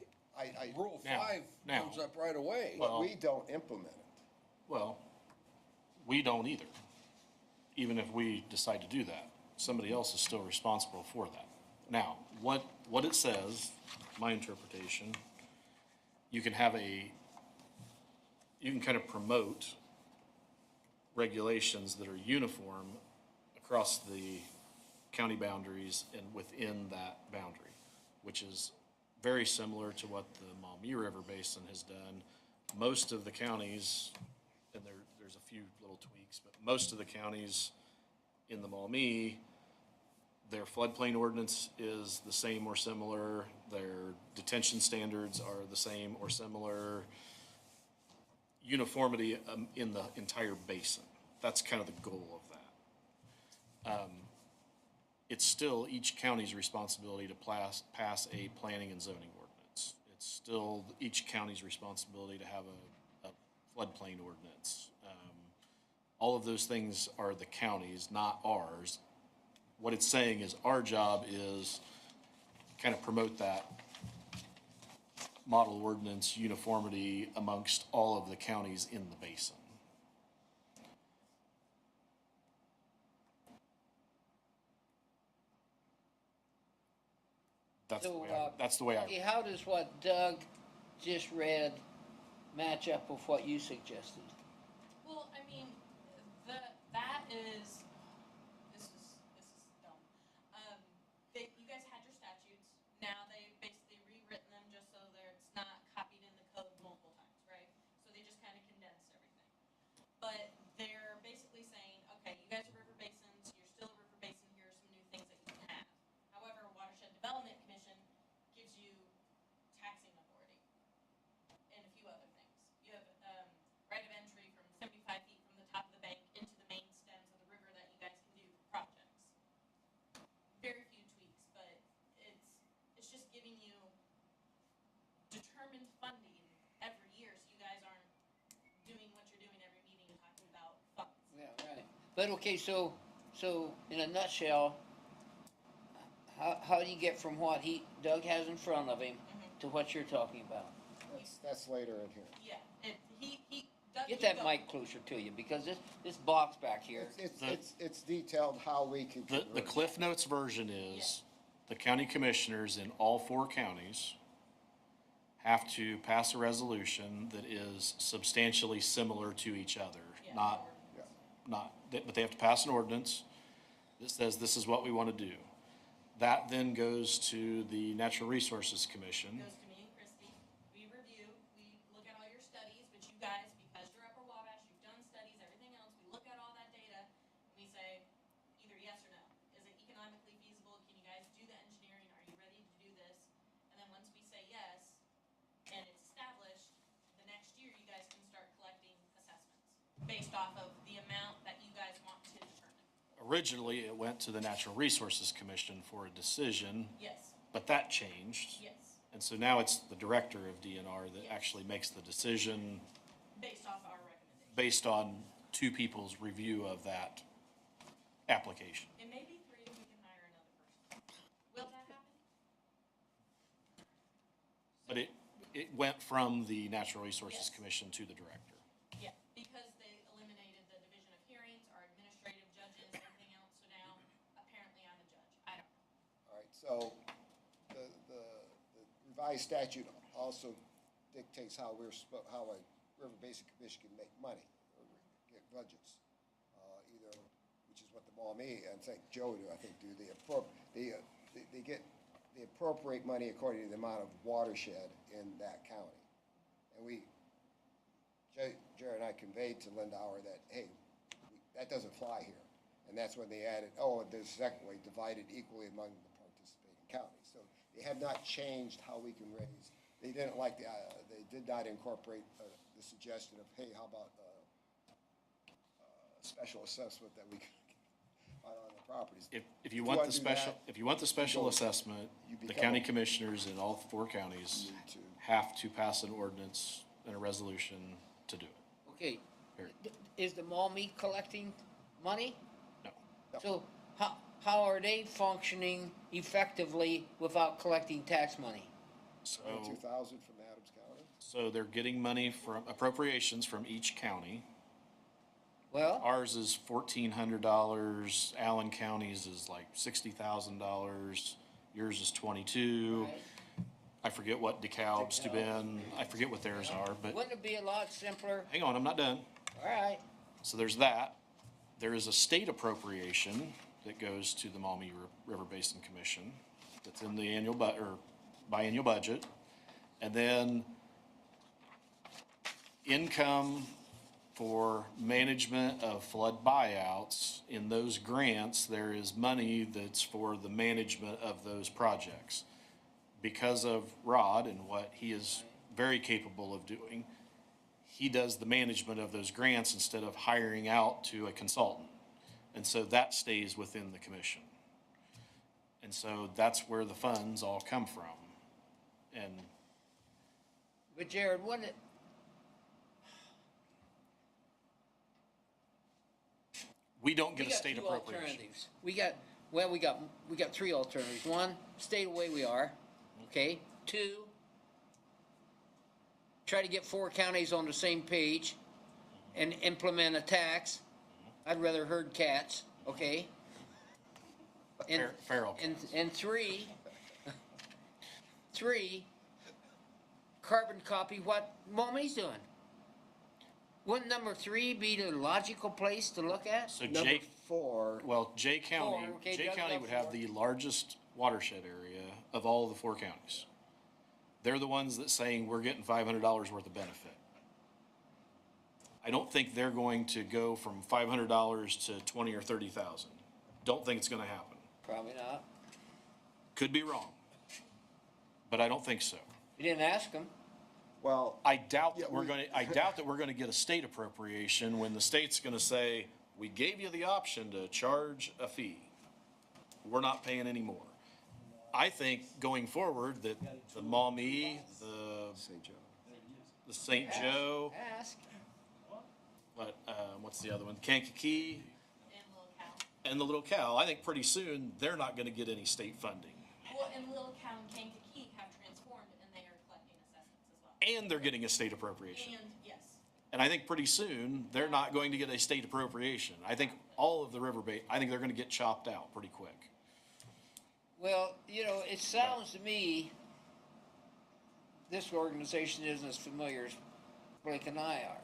Rule Now- 5 now- comes up right away. But we don't implement it. Well, we don't either. Even if we decide to do that, somebody else is still responsible for that. Now, what it says, my interpretation, you can kind of promote regulations that are uniform across the county boundaries and within that boundary, which is very similar to what the Maumee River Basin has done. Most of the counties, and there's a few little tweaks, but most of the counties in the Maumee, their floodplain ordinance is the same or similar. Their detention standards are the same or similar. Uniformity in the entire basin. That's kind of the goal of that. it's still each county's responsibility to pass a planning and zoning ordinance. It's still each county's responsibility to have a floodplain ordinance. All of those things are the county's, not ours. What it's saying is our job is kind of promote that model ordinance uniformity amongst all of the counties in the basin. That's the way I. Okay, how does what Doug just read match up with what you suggested? Well, I mean, that is, this is dumb. You guys had your statutes, now they've basically rewritten them just so it's not copied in the code multiple times, right? So they just kind of condensed everything. But they're basically saying, okay, you guys are river basins, you're still a river basin, here are some new things that you can have. However, Watershed Development Commission gives you taxing authority and a few other things. You have right of entry from 75 feet from the top of the bank into the main stems of the river that you guys can do for projects. Very few tweaks, but it's just giving you determined funding every year, so you guys aren't doing what you're doing every meeting and talking about funds. Yeah, right. But okay, so in a nutshell, how do you get from what Doug has in front of him to what you're talking about? That's later in here. Yeah, Get that mic closer to you, because this box back here. It's detailed how we can. The Cliff Notes version is the county commissioners in all 4 counties have to pass a resolution that is substantially similar to each other, but they have to pass an ordinance that says this is what we want to do. That then goes to the Natural Resources Commission. Goes to me and Christie. We review, we look at all your studies, but you guys, because you're Upper Wabash, you've done studies, everything else, we look at all that data, and we say either yes or no. Is it economically feasible? Can you guys do the engineering? Are you ready to do this? And then once we say yes, and it's established, the next year you guys can start collecting assessments based off of the amount that you guys want to determine. Originally, it went to the Natural Resources Commission for a decision. Yes. But that changed. Yes. And so now it's the director of DNR that actually makes the decision Based off our recommendation. based on 2 people's review of that application. It may be 3 if we can hire another person. Will that happen? But it went from the Natural Resources Commission to the director. Yeah, because they eliminated the division of hearings, our administrative judges, everything else, so now apparently I'm a judge. I don't know. All right, so the revised statute also dictates how a river basin commission can make money or get budgets. Either, which is what the Maumee, and I think Joe do, they appropriate money according to the amount of watershed in that county. And Jared and I conveyed to Lindauer that, hey, that doesn't fly here. And that's when they added, there's a second way, divided equally among the participating counties. So they have not changed how we can raise. They didn't like they did not incorporate the suggestion of, hey, how about a special assessment that we could on the properties. If you want the special assessment, the county commissioners in all 4 counties have to pass an ordinance and a resolution to do it. Okay, is the Maumee collecting money? No. So how are they functioning effectively without collecting tax money? So, $2,000 from Adams County. so they're getting money from appropriations from each county. Well, Ours is $1,400. Allen County's is like $60,000. Yours is 22. right. I forget what DeKalb's to Ben. I forget what theirs are, but Wouldn't it be a lot simpler? hang on, I'm not done. All right, So there's that. There is a state appropriation that goes to the Maumee River Basin Commission that's in the annual biannual budget. And then income for management of flood buyouts. In those grants, there is money that's for the management of those projects. Because of Rod and what he is very capable of doing, he does the management of those grants instead of hiring out to a consultant. And so that stays within the commission. And so that's where the funds all come from. And But Jared, we don't get we a got state two appropriation. alternatives. We got three alternatives. One, stay the way we are, okay? Two, try to get 4 counties on the same page and implement a tax. I'd rather herd cats, okay? And, Feral and three, carbon copy what Mommy's doing. Wouldn't number 3 be the logical place to look at? So Number Jay, 4, well, Jay County, Four, okay, Jay Doug County got would have 4. the largest watershed area of all of the 4 counties. They're the ones that saying we're getting $500 worth of benefit. I don't think they're going to go from $500 to 20 or 30,000. Don't think it's going to happen. Probably not. Could be wrong, but I don't think so. You didn't ask them. well, I doubt that Yeah, I doubt that we're going to get a state appropriation when the state's going to say, we gave you the option to charge a fee. We're not paying any more. I think going forward that the Maumee, St. Joe. the St. Joe, Ask. what's the other one? Kankakee And Little Cow. and the Little Cow. I think pretty soon they're not going to get any state funding. Well, and Little Cow and Kankakee have transformed and they are collecting assessments as well. And they're getting a state appropriation. And, yes, And I think pretty soon they're not going to get a state appropriation. I think all of the I think they're going to get chopped out pretty quick. Well, it sounds to me, this organization isn't as familiar as Blake and I are.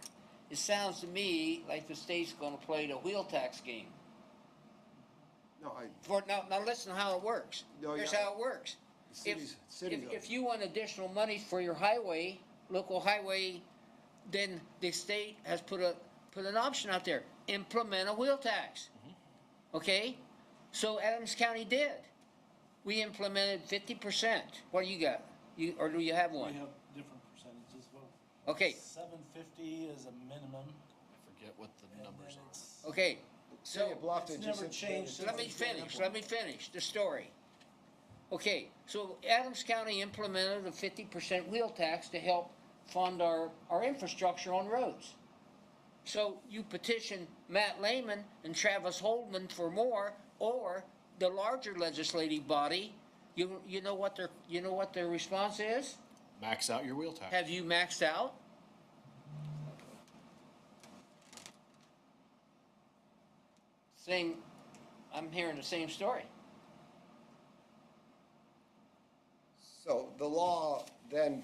It sounds to me like the state's gonna play the wheel tax game. No, Now listen to how it works. No, Here's yeah. how it works. cities, If you want additional money for your highway, local highway, then the state has put an option out there, implement a wheel tax. Okay? So Adams County did. We implemented 50%. What do you got? Or do you have We one? have different percentages, well, Okay, 750 is a minimum. I forget what the numbers are. okay. City So, of Bluffton it's just never changed so let me It's been finish, the story. Okay, so Adams County implemented a 50% wheel tax to help fund our infrastructure on roads. So you petition Matt Lehman and Travis Holdman for more, or the larger legislative body, you know what their response is? Max out your wheel tax. Have you maxed out? I'm hearing the same story. So the law then,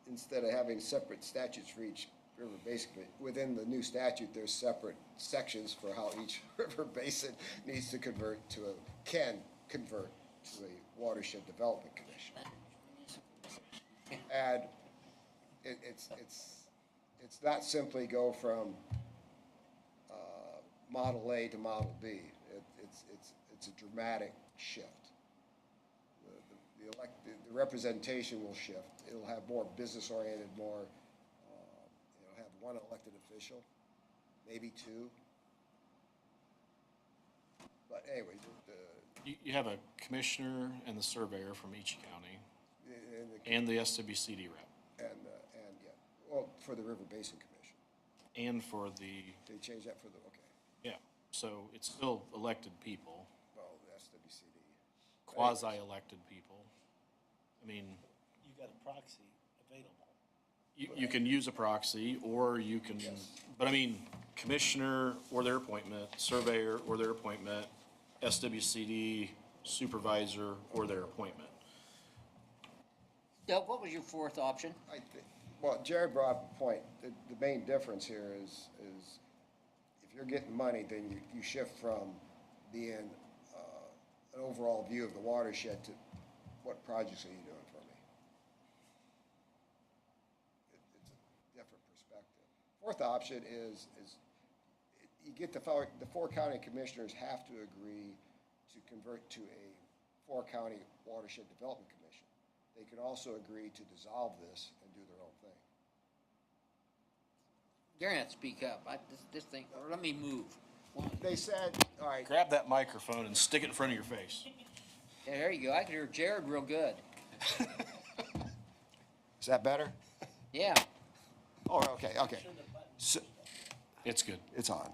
instead of having separate statutes for each river basin, within the new statute, there's separate sections for how each river basin needs to can convert to a watershed development commission. And it's not simply go from Model A to Model B. It's a dramatic shift. The representation will shift. It'll have more business-oriented, it'll have one elected official, maybe 2. But anyway, You have a commissioner and the surveyor from each county and and the SWCD rep yeah, well, for the River Basin Commission. and for the, They changed that for the, okay, yeah, so it's still elected people, well, the SWCD. quasi-elected people. I mean, You got a proxy available. you can use a proxy or you can, but I mean, commissioner or their appointment, surveyor or their appointment, SWCD supervisor or their appointment. Doug, what was your fourth option? I think, well, Jared brought up a point. The main difference here is if you're getting money, then you shift from being an overall view of the watershed to what projects are you doing for me? It's a different perspective. Fourth option is you get the 4 county commissioners have to agree to convert to a 4 county watershed development commission. They can also agree to dissolve this and do their own thing. You're gonna have to speak up. This thing, or let me move. They said, all right, Grab that microphone and stick it in front of your face. Yeah, there you go. I can hear Jared real good. Is that better? Yeah. Oh, okay, okay. So, It's good. it's on,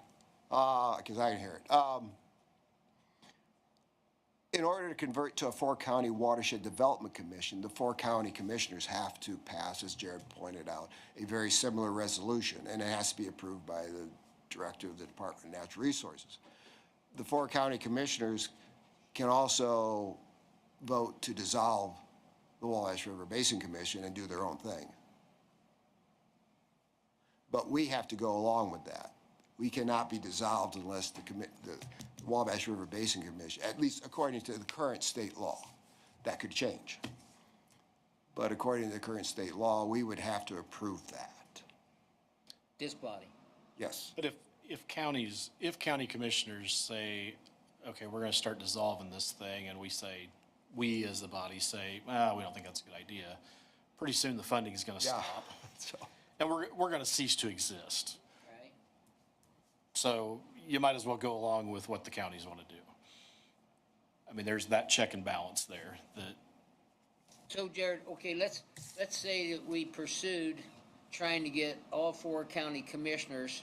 because I can hear it. In order to convert to a four-county watershed development commission, the four county commissioners have to pass, as Jared pointed out, a very similar resolution, and it has to be approved by the director of the Department of Natural Resources. The four county commissioners can also vote to dissolve the Wabash River Basin Commission and do their own thing. But we have to go along with that. We cannot be dissolved unless the Wabash River Basin Commission, at least according to the current state law. That could change. But according to the current state law, we would have to approve that. This body. Yes. But if county commissioners say, okay, we're gonna start dissolving this thing, and we as the body say, we don't think that's a good idea, pretty soon the funding is gonna Yeah. stop. So, And we're gonna cease to exist. Right. So you might as well go along with what the counties wanna do. I mean, there's that check and balance there that, So Jared, okay, let's say that we pursued trying to get all four county commissioners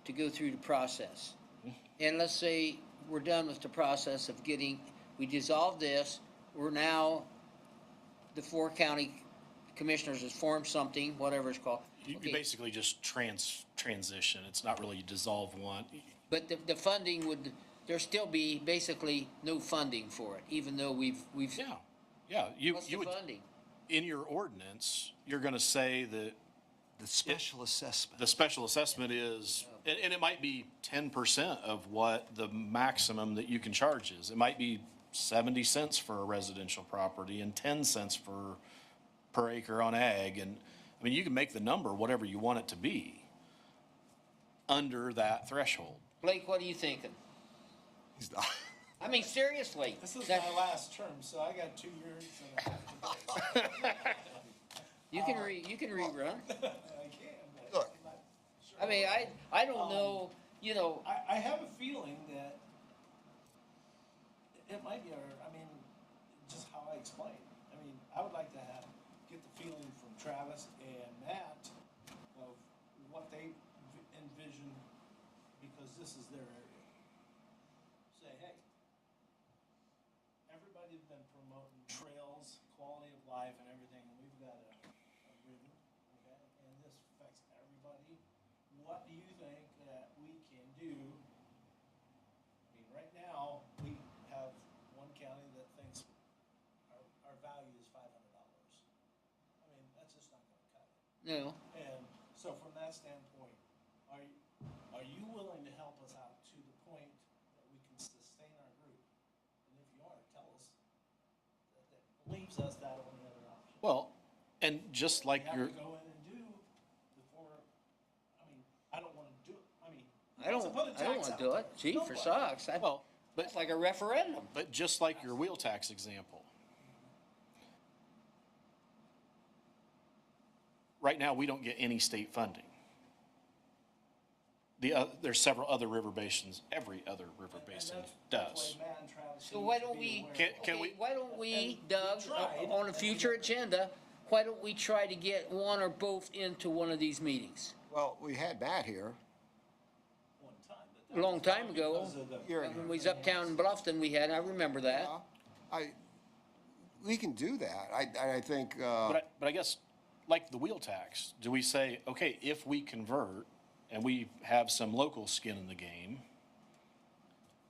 to go through the process. And let's say we're done with the process of we dissolved this, we're now, the four county commissioners has formed something, whatever it's called. you Okay, basically just transition. It's not really you dissolve one. but the funding there still be basically no funding for it, even though we've. Yeah, you What's the would, funding? in your ordinance, you're gonna say that the special assessment. the special assessment is, and it might be 10% of what the maximum that you can charge is. It might be 70 cents for a residential property and 10 cents per acre on ag. And, I mean, you can make the number whatever you want it to be under that threshold. Blake, what are you thinking? He's not. I mean, seriously. This is that- my last term, so I got 2 years and a half to go. You can rerun. I can, but Look. I'm not sure. I mean, I don't know, you know, I have a feeling that it might be, just how I explain. I mean, I would like to get the feeling from Travis and Matt of what they envision, because this is their area. Say, hey, everybody's been promoting trails, quality of life and everything, and we've got a river, okay, and this affects everybody. What do you think that we can do? I mean, right now, we have one county that thinks our value is $500. I mean, that's just not gonna cut it. no. And so from that standpoint, are you willing to help us out to the point that we can sustain our group? And if you are, tell us that leaves us that only other option. Well, and just like We have your, to go in and do before, I don't wanna do it, I don't to put a want tax to out do there. it. Gee, for Nobody. socks. well, That's like a referendum. but just like your wheel tax example. Right now, we don't get any state funding. There's several other river basins, every other river basin does. That's why Matt and Travis So need why to don't be we, aware. Can okay, we- why don't we, And Doug, we tried, on a and future we- agenda, why don't we try to get one or both into one of these meetings? Well, we had Matt here. One time, but A that long was time ago. because of the- You're- When we was uptown in Bluffton, I remember that. We can do that. I think, But I guess, like the wheel tax, do we say, okay, if we convert and we have some local skin in the game,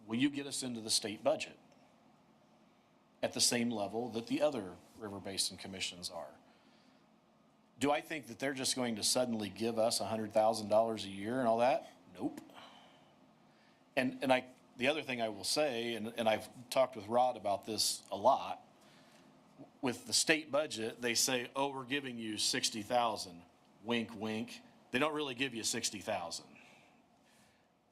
will you get us into the state budget at the same level that the other river basin commissions are? Do I think that they're just going to suddenly give us $100,000 a year and all that? Nope. And the other thing I will say, and I've talked with Rod about this a lot, with the state budget, they say, oh, we're giving you 60,000. Wink, wink. They don't really give you 60,000.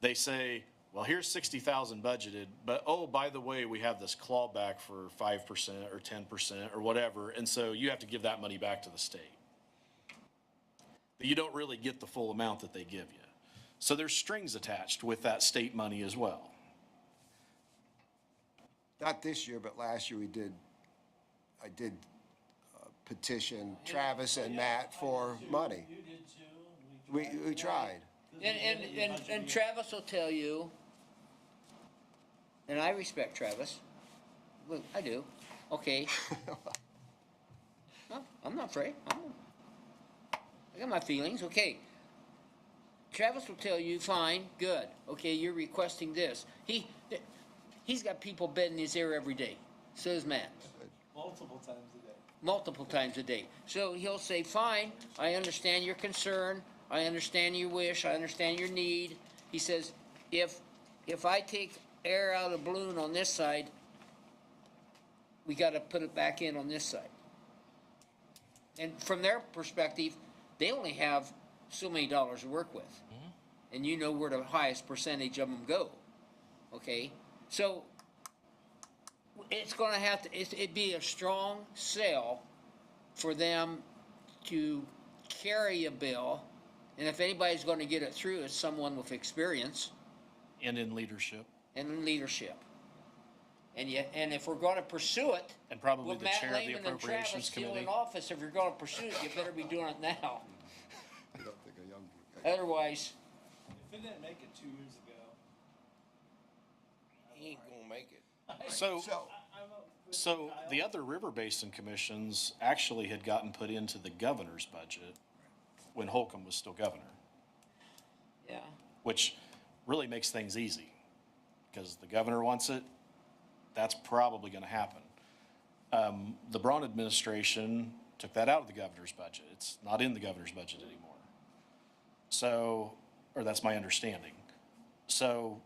They say, well, here's 60,000 budgeted, but oh, by the way, we have this clawback for 5% or 10% or whatever, and so you have to give that money back to the state. But you don't really get the full amount that they give you. So there's strings attached with that state money as well. not this year, but last year I did petition Travis and Matt for money. You did too. and We tried. And Travis will tell you, and I respect Travis, well, I do, okay. No, I'm not afraid, I got my feelings, okay. Travis will tell you, fine, good, okay, you're requesting this. He's got people bedding his ear every day, so does Matt. Multiple times a day. Multiple times a day. So he'll say, fine, I understand your concern, I understand your wish, I understand your need. He says, if I take air out of the balloon on this side, we gotta put it back in on this side. And from their perspective, they only have so many dollars to work with. And you know where the highest percentage of them go, okay? So it's gonna have to, it'd be a strong sell for them to carry a bill, and if anybody's gonna get it through, it's someone with experience And in leadership. and in leadership. And yet, and if we're gonna pursue it, And probably with the Matt chair of the Lehman and Travis Appropriations still in Committee. office, if you're gonna pursue it, you better be doing it now. I don't think a young. Otherwise, If it didn't make it 2 years ago, He ain't gonna make it. So, I'm a. with so Kyle. the other river basin commissions actually had gotten put into the governor's budget when Holcomb was still governor, yeah, which really makes things easy. Because the governor wants it, that's probably gonna happen. The Braun administration took that out of the governor's budget. It's not in the governor's budget anymore. So, or that's my understanding. So,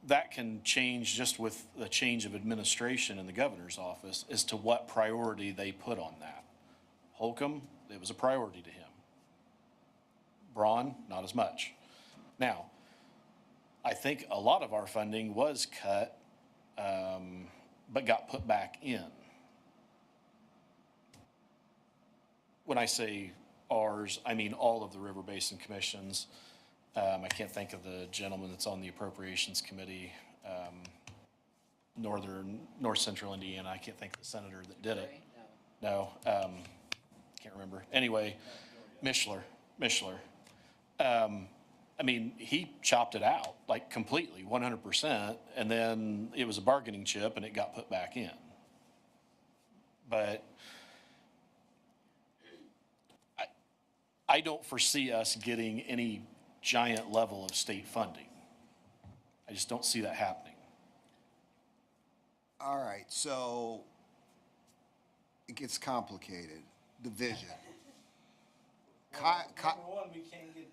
that can change just with the change of administration in the governor's office as to what priority they put on that. Holcomb, it was a priority to him. Braun, not as much. Now, I think a lot of our funding was cut, but got put back in. When I say ours, I mean all of the river basin commissions. I can't think of the gentleman that's on the Appropriations Committee, North Central Indiana. I can't think of the senator that did it. no. No, can't remember. Anyway, Mishler. I mean, he chopped it out, like completely, 100%, and then it was a bargaining chip and it got put back in. But I don't foresee us getting any giant level of state funding. I just don't see that happening. All right, so it gets complicated, the vision. Well, number one, we can't get,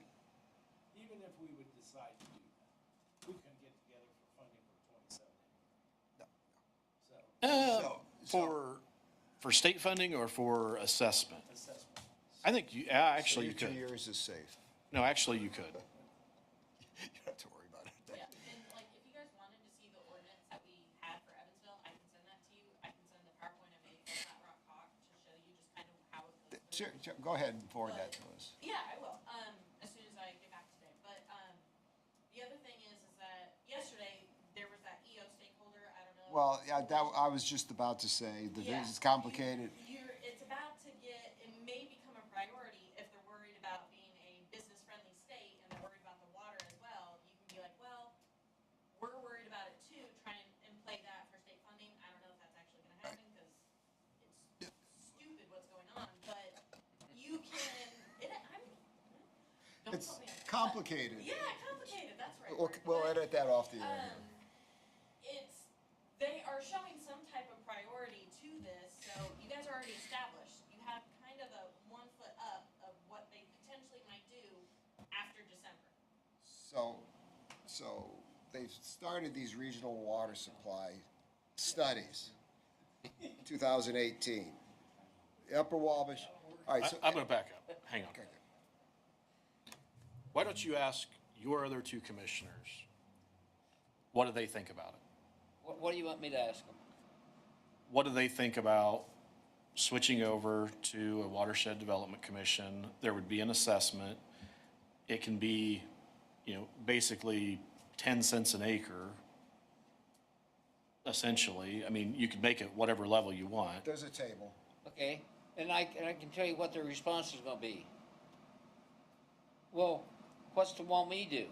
even if we would decide to do that, we couldn't get together for funding for 2017. For state funding or for assessment? Assessment. I think actually you Your could. 2 years is safe. No, actually you could. You don't have to worry about it. Yeah, and like, if you guys wanted to see the ordinance that we had for Evansville, I can send that to you. I can send the PowerPoint I made for Flat Rock Hawk to show you just kind of how it goes. Sure, go ahead and forward that to us. Yeah, I will, as soon as I get back today, but, the other thing is that yesterday, there was that EO stakeholder, I don't know. Well, yeah, I was just about to say, the Yeah. vision's complicated. It's about to get, it may become a priority if they're worried about being a business-friendly state and they're worried about the water as well. You can be like, well, we're worried about it too, try and play that for state funding. I don't know if that's actually gonna happen, because it's stupid what's going on, but you can, don't It's quote me on it, but- complicated. Yeah, complicated, that's right. We'll edit that off the air. They are showing some type of priority to this, so you guys are already established. You have kind of a 1 foot up of what they potentially might do after December. So they've started these regional water supply studies, 2018. Upper Wabash, all right, so. I'm gonna back up. Hang on. Okay. Why don't you ask your other two commissioners, what do they think about it? What do you want me to ask them? What do they think about switching over to a watershed development commission? There would be an assessment. It can be, basically 10 cents an acre essentially. I mean, you could make it whatever level you want. There's a table. Okay, and I can tell you what their response is gonna be. Well, what's the Maumee do?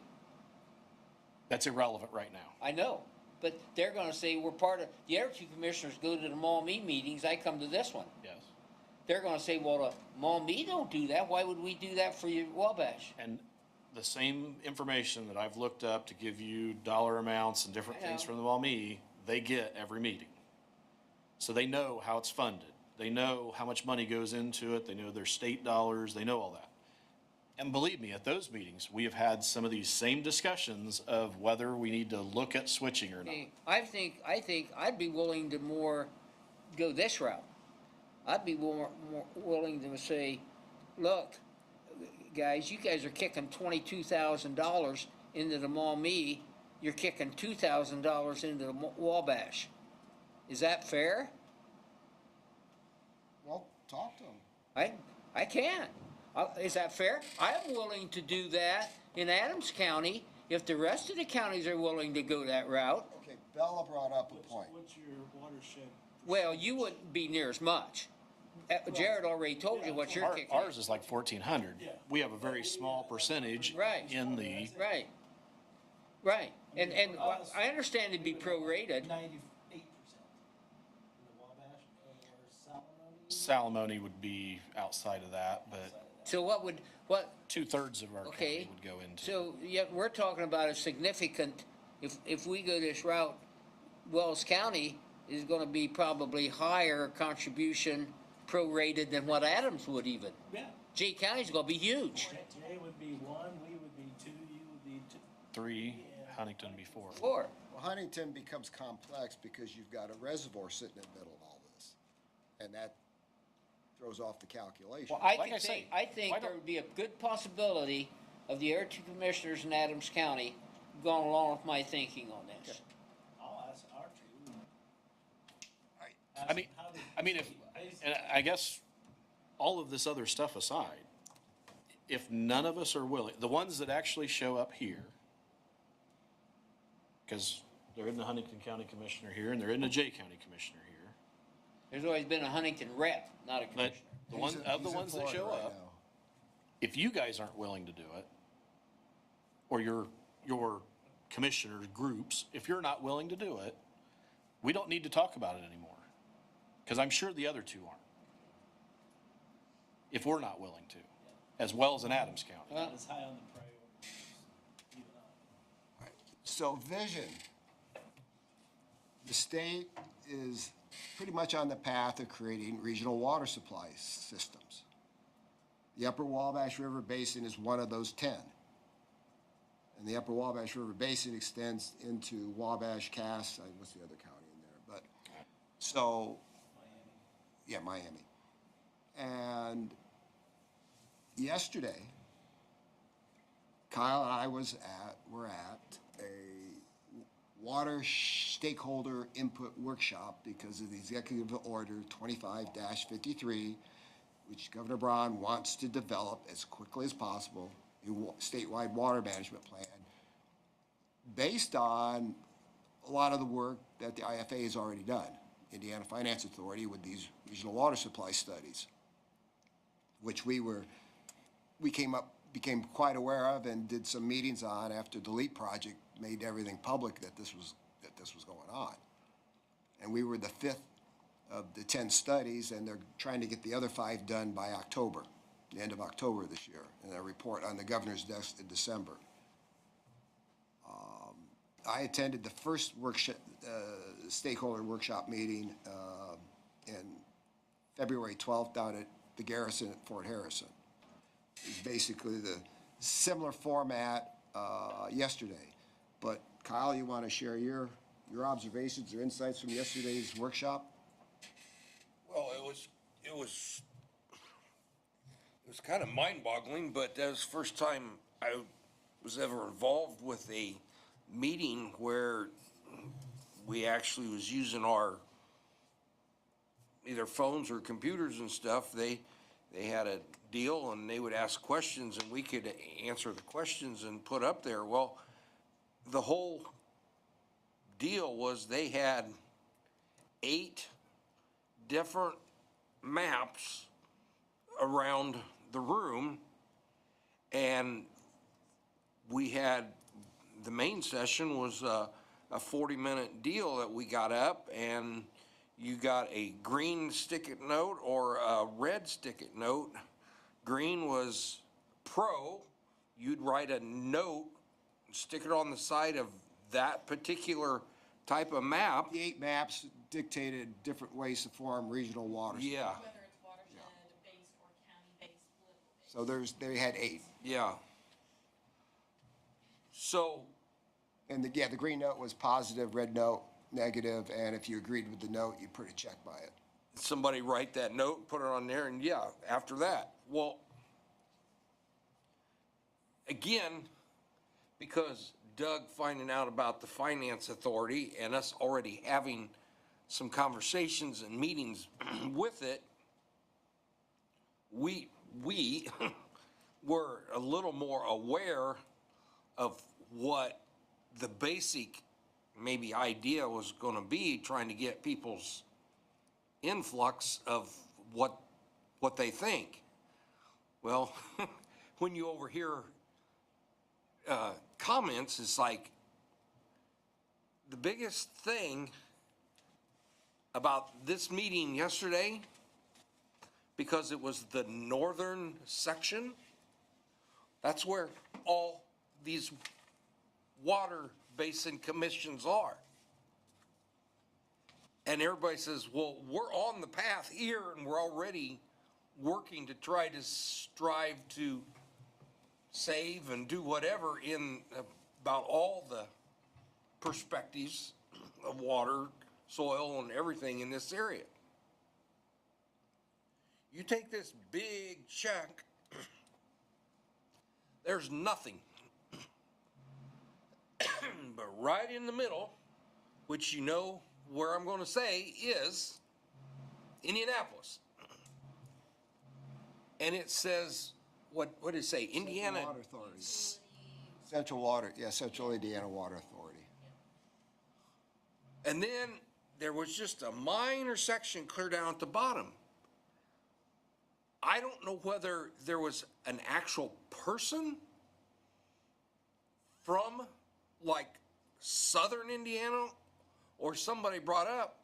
That's irrelevant right now. I know, but they're gonna say, we're part of, the other two commissioners go to the Maumee meetings, I come to this one. Yes. They're gonna say, well, the Maumee don't do that, why would we do that for you, Wabash? And the same information that I've looked up to give you dollar amounts and different I things know. from the Maumee, they get every meeting. So they know how it's funded. They know how much money goes into it. They know their state dollars. They know all that. And believe me, at those meetings, we have had some of these same discussions of whether we need to look at switching or not. Okay, I think I'd be willing to more go this route. I'd be more willing to say, look, guys, you guys are kicking $22,000 into the Maumee, you're kicking $2,000 into the Wabash. Is that fair? Well, talk to them. I can. Is that fair? I'm willing to do that in Adams County if the rest of the counties are willing to go that route. Okay, Bella brought up a point. What's your watershed? Well, you wouldn't be near as much. Jared already told you what you're kicking. Ours is like 1,400. Yeah. We have a very small percentage Right. in the, Right. Right. And I understand it'd be prorated. 98%. In the Wabash or Salamone would be outside of that, but So what 2/3 of our Okay, county would go into. so yet we're talking about a significant, if we go this route, Wells County is gonna be probably higher contribution prorated than what Adams would even. Yeah. Jay County's gonna be huge. Jay would be 1, we would be 2, you would be 2. 3, Huntington would be 4. Or, Well, Huntington becomes complex because you've got a reservoir sitting in the middle of all this. And that throws off the calculation. well, I Like I think, say, I think why there don't- would be a good possibility of the other two commissioners in Adams County going along with my thinking on this. I'll ask Archie. I mean, and I guess all of this other stuff aside, if none of us are willing, the ones that actually show up here, because there isn't a Huntington County Commissioner here and there isn't a Jay County Commissioner here, There's always been a Huntington rep, not a but commissioner. the ones, He's of the in ones that Florida show right up, now. if you guys aren't willing to do it, or your commissioner groups, if you're not willing to do it, we don't need to talk about it anymore. Because I'm sure the other two aren't. If we're not willing to, as well as in Adams County. Well, Not as high on the priority list, even on. So vision. The state is pretty much on the path of creating regional water supply systems. The Upper Wabash River Basin is one of those 10. And the Upper Wabash River Basin extends into Wabash, Cass, what's the other county in there? But, so, yeah, Miami. And yesterday, Kyle and I were at a water stakeholder input workshop because of the Executive Order 25-53, which Governor Braun wants to develop as quickly as possible, a statewide water management plan based on a lot of the work that the IFA has already done, Indiana Finance Authority, with these regional water supply studies, which became quite aware of and did some meetings on after the LEAP project made everything public that this was going on. And we were the 5th of the 10 studies, and they're trying to get the other 5 done by October, the end of October this year, and a report on the governor's desk in December. I attended the first stakeholder workshop meeting in February 12th down at the Garrison at Fort Harrison. It's basically the similar format yesterday. But Kyle, you want to share your observations or insights from yesterday's workshop? Well, it was kind of mind-boggling, but that was the first time I was ever involved with a meeting where we actually was using our either phones or computers and stuff. They had a deal and they would ask questions and we could answer the questions and put up there. Well, the whole deal was they had 8 different maps around the room, and we had, the main session was a 40-minute deal that we got up, and you got a green stick-it note or a red stick-it note. Green was pro. You'd write a note, stick it on the side of that particular type of map. The 8 maps dictated different ways to form regional waters. Yeah, Whether it's watershed-based or county-based, political-based. So they had 8. yeah. So, And the green note was positive, red note, negative, and if you agreed with the note, you put a check by it. somebody write that note, put it on there, and yeah, after that. Well, again, because Doug finding out about the finance authority and us already having some conversations and meetings with it, we were a little more aware of what the basic maybe idea was going to be, trying to get people's influx of what they think. Well, when you overhear comments, it's like the biggest thing about this meeting yesterday, because it was the northern section, that's where all these water basin commissions are. And everybody says, well, we're on the path here and we're already working to try to strive to save and do whatever in about all the perspectives of water, soil, and everything in this area. You take this big chunk, there's nothing. But right in the middle, which you know where I'm going to say is Indianapolis. And it says, what did it say? Indiana. Central Water Authority. Central Water, yeah, Central Indiana Water Authority. And then there was just a minor section clear down at the bottom. I don't know whether there was an actual person from like southern Indiana, or somebody brought up,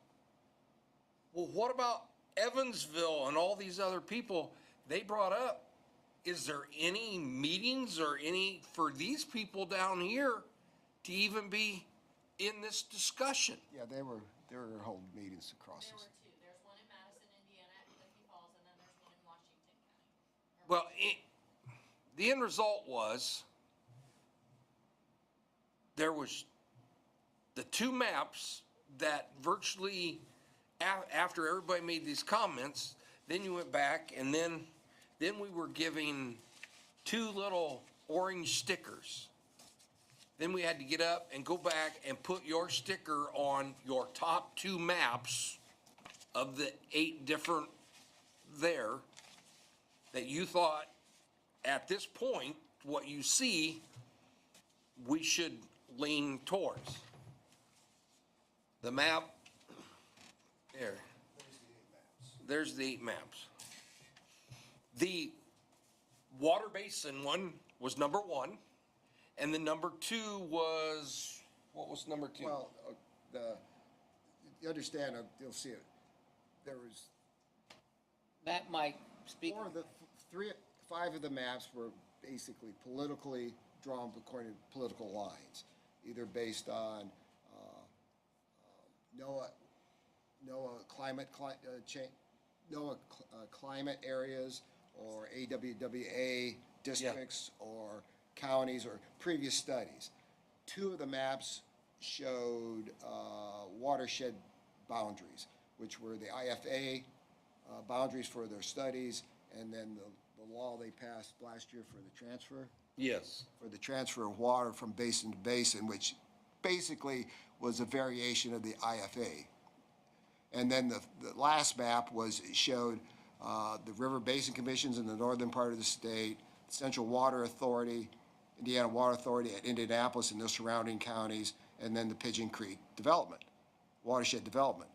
well, what about Evansville and all these other people they brought up? Is there any meetings or any for these people down here to even be in this discussion? Yeah, they were holding meetings across There this. were 2. There's one in Madison, Indiana at Clifty Falls, and then there's one in Washington County. Well, the end result was there was the 2 maps that virtually, after everybody made these comments, then you went back and then we were giving 2 little orange stickers. Then we had to get up and go back and put your sticker on your top 2 maps of the 8 different there that you thought at this point, what you see, we should lean towards. The map, there. There's the 8 maps. The water basin one was number 1, and the number 2 was, what was number 2? Well, you understand, you'll see it. There was That might speak. 5 of the maps were basically politically drawn according to political lines, either based on NOAA climate areas, or AWWA districts, or counties, or previous studies. 2 of the maps showed watershed boundaries, which were the IFA boundaries for their studies, and then the law they passed last year for the transfer. Yes. For the transfer of water from basin to basin, which basically was a variation of the IFA. And then the last map showed the river basin commissions in the northern part of the state, Central Water Authority, Indiana Water Authority at Indianapolis and the surrounding counties, and then the Pigeon Creek development, watershed development.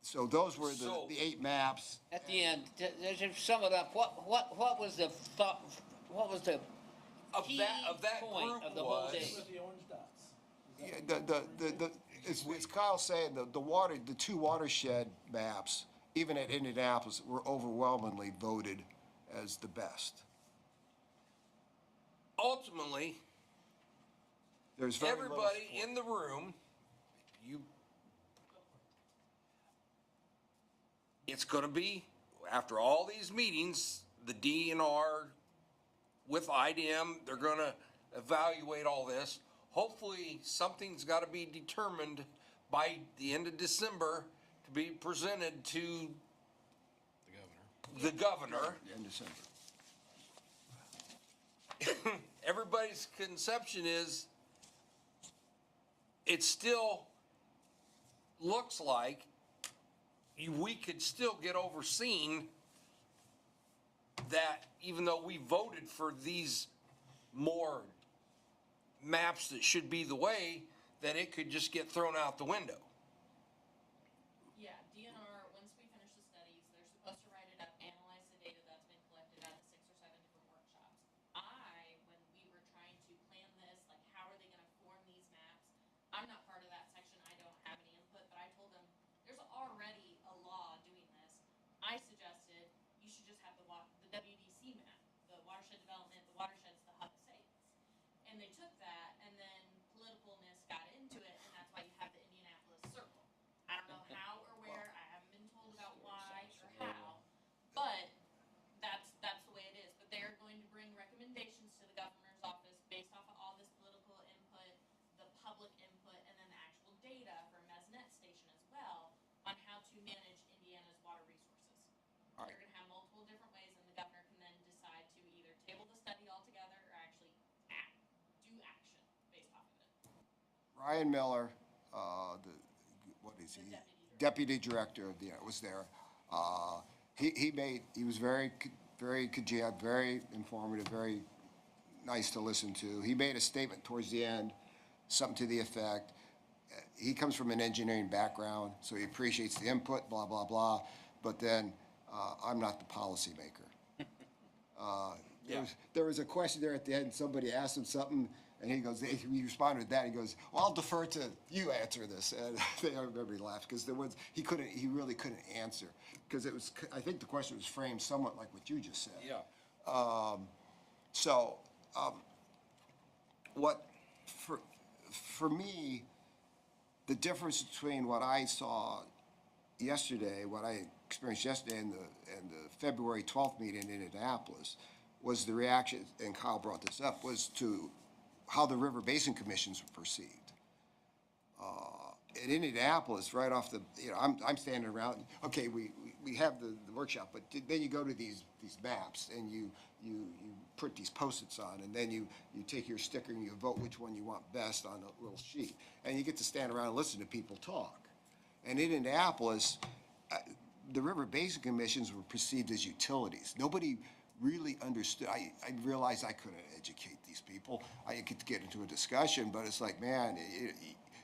So those were So- the 8 maps. At the end, just sum it up, what was the thought, what was the Of key that point group of the whole was- day? With the orange dots. Yeah, it's Kyle's saying, the 2 watershed maps, even at Indianapolis, were overwhelmingly voted as the best. Ultimately, There's very little everybody support. in the room, it's gonna be, after all these meetings, the DNR with IDM, they're gonna evaluate all this. Hopefully, something's gotta be determined by the end of December to be presented to The governor. the governor. In December. Everybody's conception is it still looks like we could still get overseen, that even though we voted for these more maps that should be the way, that it could just get thrown out the window. Yeah, DNR, once we finish the studies, they're supposed to write it up, analyze the data that's been collected out of 6 or 7 different workshops. When we were trying to plan this, like, how are they gonna form these maps? I'm not part of that section, I don't have any input, but I told them, there's already a law doing this. I suggested you should just have the WDC map, the watershed development, the watersheds, the hub states. And they took that, and then politicalness got into it, and that's why you have the Indianapolis Circle. I don't know how or where, I haven't been told about why or how, but that's the way it is. But they're going to bring recommendations to the governor's office based off of all this political input, the public input, and then the actual data from Mesnet Station as well on how to manage Indiana's water resources. All right. They're gonna have multiple different ways, and the governor can then decide to either table the study altogether or actually do action based off of it. Ryan Miller, what is he? Deputy Director of the, was there. He was very congenial, very informative, very nice to listen to. He made a statement towards the end, something to the effect, he comes from an engineering background, so he appreciates the input, blah, blah, blah, but then, I'm not the policymaker. There was a question there at the end, somebody asked him something, and he goes, he responded to that, he goes, well, I'll defer to you answer this, and everybody laughed, because he really couldn't answer, because it was, I think the question was framed somewhat like what you just said. Yeah. For me, the difference between what I saw yesterday, what I experienced yesterday and the February 12th meeting in Indianapolis, was the reaction, and Kyle brought this up, was to how the River Basin Commissions were perceived. In Indianapolis, right off the, I'm standing around, okay, we have the workshop, but then you go to these maps, and you put these Post-its on, and then you take your sticker and you vote which one you want best on a little sheet. And you get to stand around and listen to people talk. And in Indianapolis, the River Basin Commissions were perceived as utilities. Nobody really understood. I realized I couldn't educate these people. I could get into a discussion, but it's like, man,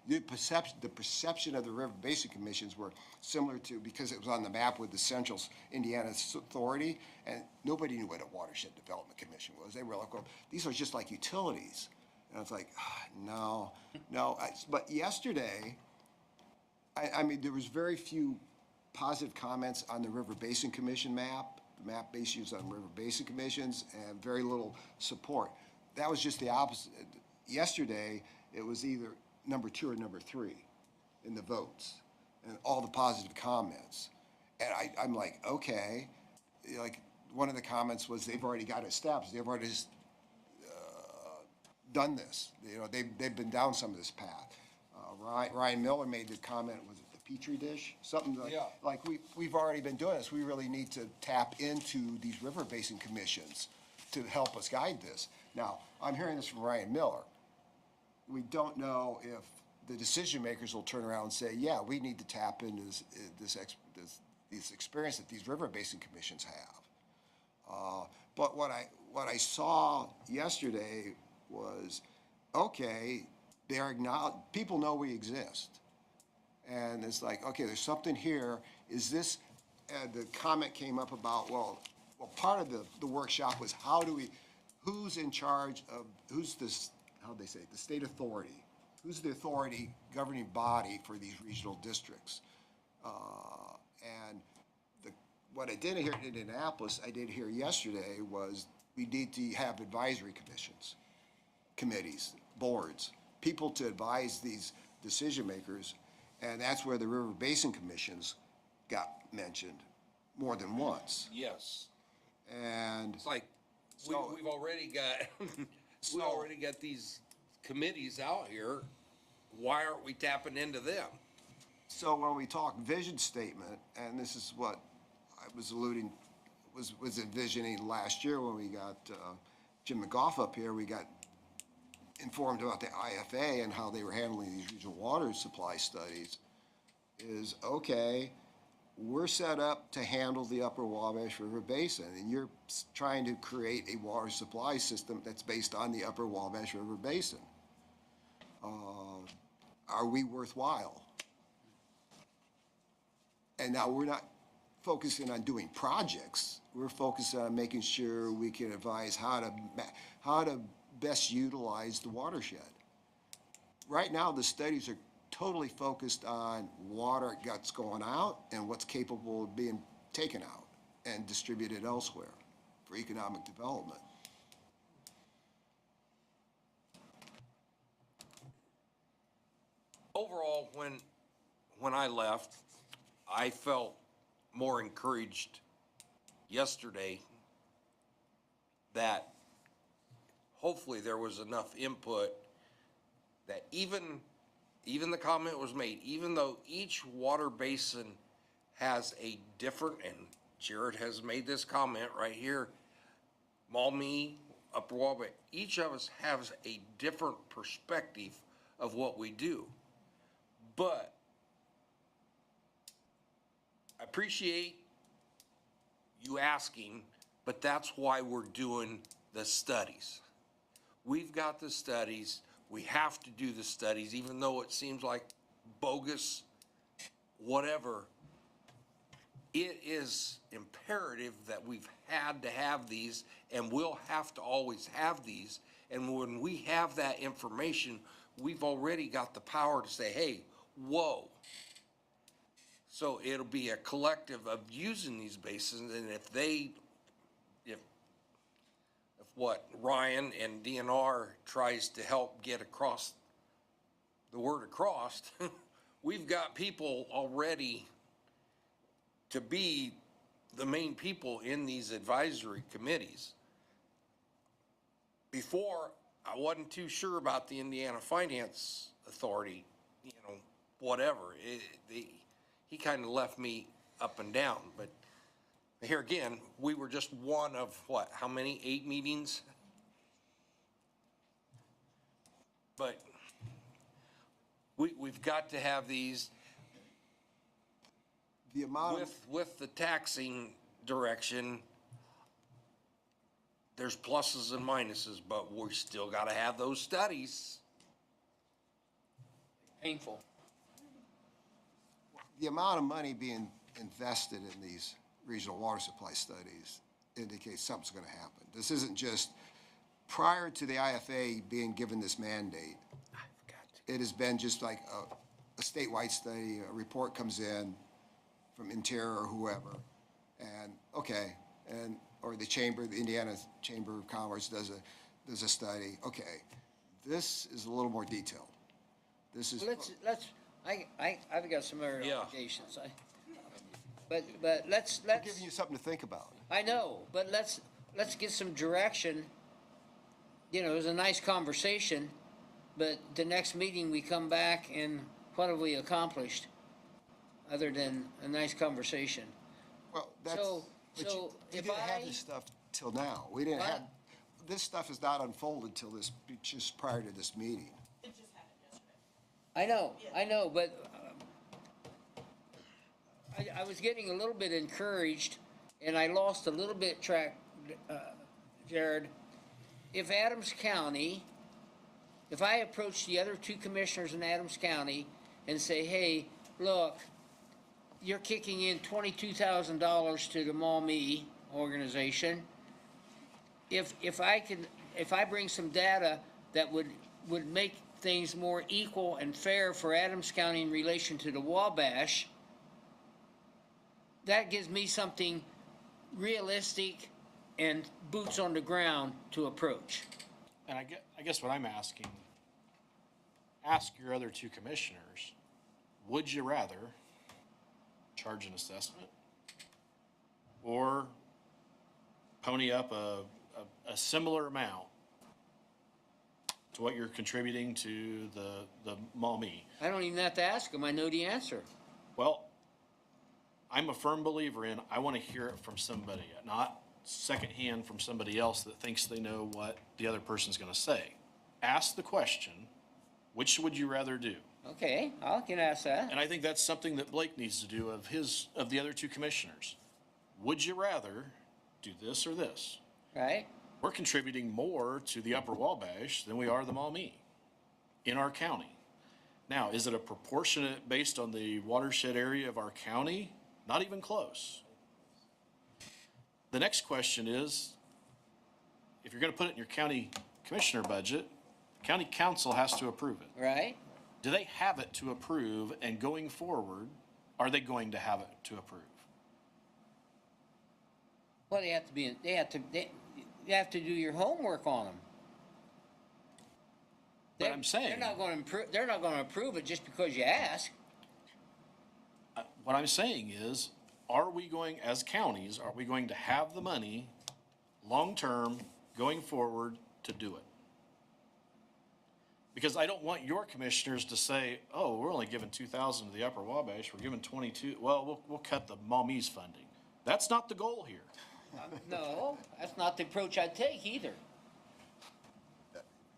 the perception of the River Basin Commissions were similar to, because it was on the map with the Central Indiana Authority, and nobody knew what a Watershed Development Commission was. They were like, well, these are just like utilities. And I was like, no. But yesterday, I mean, there was very few positive comments on the River Basin Commission map, the map based used on River Basin Commissions, and very little support. That was just the opposite. Yesterday, it was either number 2 or number 3 in the votes, and all the positive comments. And I'm like, okay, like, one of the comments was they've already got it established. They've already done this. They've been down some of this path. Ryan Miller made the comment, was it the Petri dish? Something like, Yeah. like we've already been doing this. We really need to tap into these river basin commissions to help us guide this. Now, I'm hearing this from Ryan Miller. We don't know if the decision makers will turn around and say, yeah, we need to tap into this experience that these river basin commissions have. But what I saw yesterday was, okay, people know we exist. And it's like, okay, there's something here. Is this, and the comment came up about, well, part of the workshop was who's in charge of, who's this, how'd they say, it, the state authority? Who's the authority governing body for these regional districts? And what I didn't hear in Indianapolis, I did hear yesterday was we need to have advisory committees, boards, people to advise these decision makers. And that's where the River Basin Commissions got mentioned more than once. Yes. And It's like, So- we've already got, we already got these committees out here. Why aren't we tapping into them? so when we talk vision statement, and this is what I was was envisioning last year when we got Jim McGough up here, we got informed about the IFA and how they were handling these regional water supply studies, is, okay, we're set up to handle the upper Wabash River Basin, and you're trying to create a water supply system that's based on the upper Wabash River Basin. Are we worthwhile? And now we're not focusing on doing projects. We're focusing on making sure we can advise how to best utilize the watershed. Right now, the studies are totally focused on water that's going out and what's capable of being taken out and distributed elsewhere for economic development. Overall, when I left, I felt more encouraged yesterday that hopefully there was enough input that even the comment was made, even though each water basin has a different, and Jared has made this comment right here, Maumee, Upper Wabash, each of us has a different perspective of what we do. But I appreciate you asking, but that's why we're doing the studies. We've got the studies. We have to do the studies, even though it seems like bogus, whatever. It is imperative that we've had to have these, and we'll have to always have these. And when we have that information, we've already got the power to say, hey, whoa. So it'll be a collective of using these basins, and if what Ryan and DNR tries to help get across, the word across, we've got people already to be the main people in these advisory committees. Before, I wasn't too sure about the Indiana Finance Authority, whatever. He kind of left me up and down, but here again, we were just one of what, how many, 8 meetings? But we've got to have these The amount of, with the taxing direction. There's pluses and minuses, but we still got to have those studies. Painful. the amount of money being invested in these regional water supply studies indicates something's gonna happen. This isn't just, prior to the IFA being given this mandate, it has been just like a statewide study, a report comes in from Interior or whoever, and, okay, and, or the chamber, the Indiana Chamber of Commerce does a study, okay. This is a little more detailed. This is. I've got some other Yeah. obligations. But let's. I'm giving you something to think about. I know, but let's get some direction. You know, it was a nice conversation, but the next meeting we come back and what have we accomplished? Other than a nice conversation. Well, that's, So- but so you if didn't have I- this stuff till now. We didn't What? have, this stuff is not unfolded till this, just prior to this meeting. It just happened yesterday. I know, but I was getting a little bit encouraged, and I lost a little bit track, Jared. If Adams County, if I approach the other two commissioners in Adams County and say, hey, look, you're kicking in $22,000 to the Maumee organization. If I bring some data that would make things more equal and fair for Adams County in relation to the Wabash, that gives me something realistic and boots on the ground to approach. And I guess what I'm asking, ask your other two commissioners, would you rather charge an assessment or pony up a similar amount to what you're contributing to the Maumee? I don't even have to ask them, I know the answer. Well, I'm a firm believer in, I want to hear it from somebody, not secondhand from somebody else that thinks they know what the other person's going to say. Ask the question, which would you rather do? Okay, I can ask that. And I think that's something that Blake needs to do of the other two commissioners. Would you rather do this or this? Right? We're contributing more to the Upper Wabash than we are the Maumee in our county. Now, is it a proportionate based on the watershed area of our county? Not even close. The next question is, if you're going to put it in your county commissioner budget, county council has to approve it. Right? Do they have it to approve, and going forward, are they going to have it to approve? Well, you have to do your homework on them. But I'm saying, They're not going to approve it just because you ask. what I'm saying is, are we going, as counties, are we going to have the money long-term going forward to do it? Because I don't want your commissioners to say, oh, we're only giving 2,000 to the Upper Wabash, we're giving 22, well, we'll cut the Maumee's funding. That's not the goal here. No, that's not the approach I'd take either.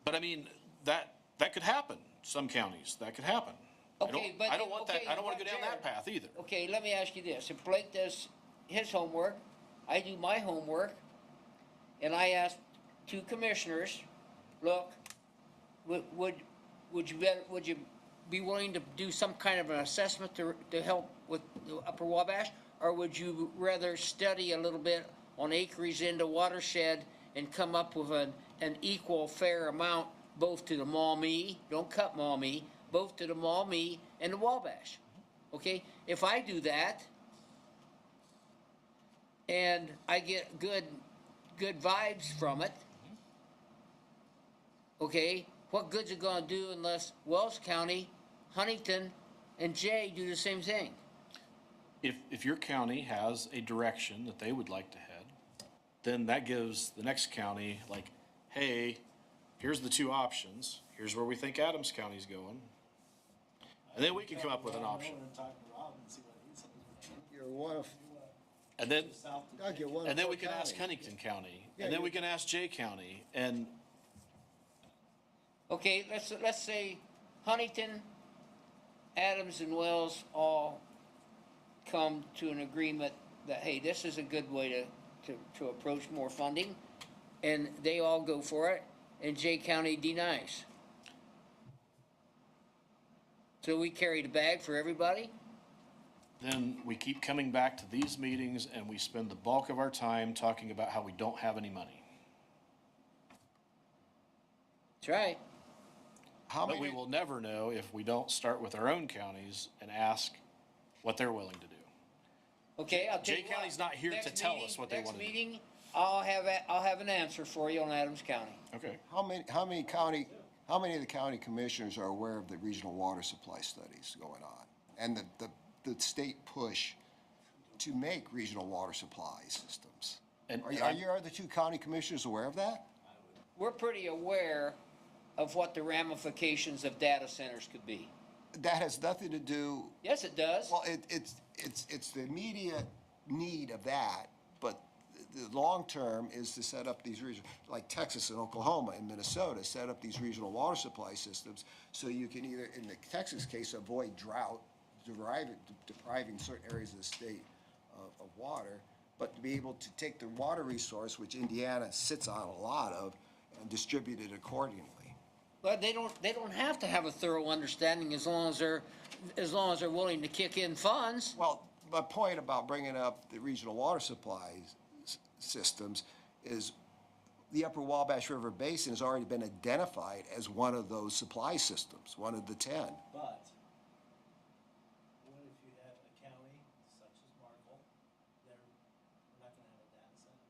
But I mean, that could happen, some counties, that could happen. Okay, but I don't want that, okay, I don't want to go down Jared, that path either. Okay, let me ask you this. If Blake does his homework, I do my homework, and I ask two commissioners, look, would you be willing to do some kind of an assessment to help with the Upper Wabash? Or would you rather study a little bit on acreage in the watershed and come up with an equal, fair amount both to the Maumee, don't cut Maumee, both to the Maumee and the Wabash? Okay, if I do that and I get good vibes from it, okay, what good's it gonna do unless Wells County, Huntington, and Jay do the same thing? If your county has a direction that they would like to head, then that gives the next county, like, hey, here's the two options, here's where we think Adams County's going. And then we can come up with an option. You're one of, And then, Doug, you're one of and then four we can ask counties. Huntington County, Yeah, and then you- we can ask Jay County, and Okay, let's say Huntington, Adams, and Wells all come to an agreement that, hey, this is a good way to approach more funding, and they all go for it, and Jay County denies. So we carry the bag for everybody? then we keep coming back to these meetings and we spend the bulk of our time talking about how we don't have any money. That's right. How But we many, will never know if we don't start with our own counties and ask what they're willing to do. Okay, I'll tell Jay you what, County's not here to next tell meeting- us what they wanna do. Next meeting, I'll have an answer for you on Adams County. Okay. how many of the county commissioners are aware of the regional water supply studies going on? And the state push to make regional water supply systems? And Are your other two county commissioners aware of that? We're pretty aware of what the ramifications of data centers could be. That has nothing to do, Yes, it does. well, it's the immediate need of that, but the long term is to set up these regional, like Texas and Oklahoma and Minnesota, set up these regional water supply systems so you can either, in the Texas case, avoid drought, depriving certain areas of the state of water, but to be able to take the water resource, which Indiana sits on a lot of, and distribute it accordingly. But they don't have to have a thorough understanding as long as they're willing to kick in funds. Well, my point about bringing up the regional water supply systems is the Upper Wabash River Basin has already been identified as one of those supply systems, one of the 10. But what if you have a county such as Markle, we're not gonna have a data center.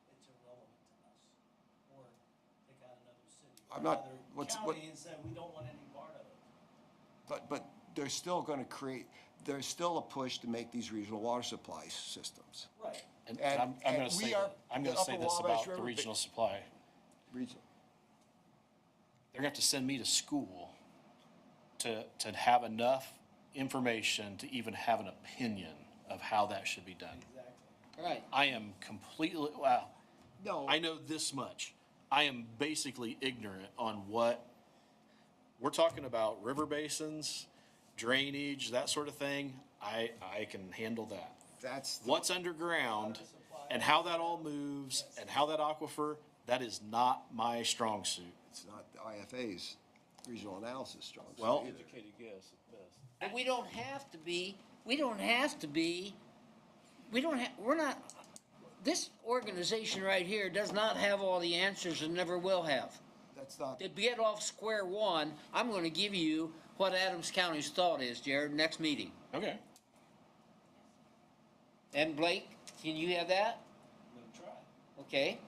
So it's irrelevant to us. Or pick out another city. I'm not- Another what's- county and say, we don't want any part of it. But they're still gonna there's still a push to make these regional water supply systems. Right. And And- I'm and gonna say we are- that, I'm the gonna say Upper this Wabash about the River regional supply. Regional. They're gonna have to send me to school to have enough information to even have an opinion of how that should be done. Exactly. Right. I am completely, wow, No. I know this much. I am basically ignorant on what, we're talking about river basins, drainage, that sort of thing. I can handle that. That's, What's underground and how that all moves and how that aquifer, that is not my strong suit. it's not the IFA's regional analysis strong suit Well- either. Educated guess at best. And we don't have to be, we're not, this organization right here does not have all the answers and never will have. That's not, To get off square one, I'm gonna give you what Adams County's thought is, Jared, next meeting. Okay. And Blake, can you have that? I'm gonna try. Okay,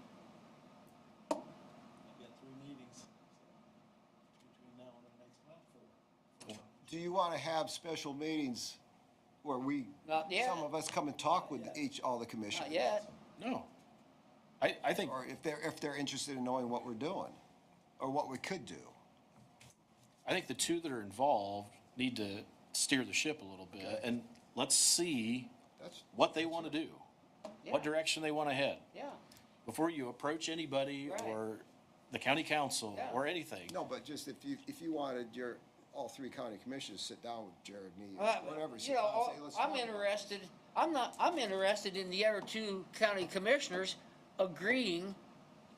I've got 3 meetings between now and the next month for. do you wanna have special meetings where Not yet. some of us come and talk with all the commissioners? not yet. No. I think, Or if they're interested in knowing what we're doing, or what we could do. I think the two that are involved need to steer the ship a little bit and let's see That's, what they want to do, what Yeah. direction they want to head. Yeah, Before you approach anybody Right. or the county council Yeah. or anything. no, but just if you wanted all 3 county commissioners to sit down with Jared, me, Uh, whatever. sit you down and know, say, "Let's I'm talk about it." interested, I'm interested in the other 2 county commissioners agreeing.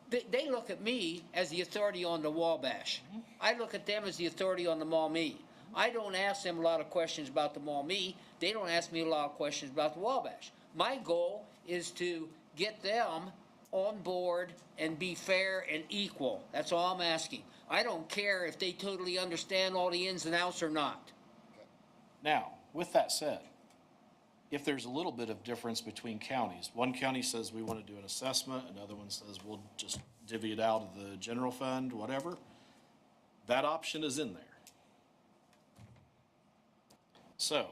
They look at me as the authority on the Wabash. I look at them as the authority on the Maumee. I don't ask them a lot of questions about the Maumee. They don't ask me a lot of questions about the Wabash. My goal is to get them on board and be fair and equal. That's all I'm asking. I don't care if they totally understand all the ins and outs or not. Now, with that said, if there's a little bit of difference between counties, one county says we want to do an assessment, another one says we'll just divvy it out of the general fund, whatever, that option is in there. So,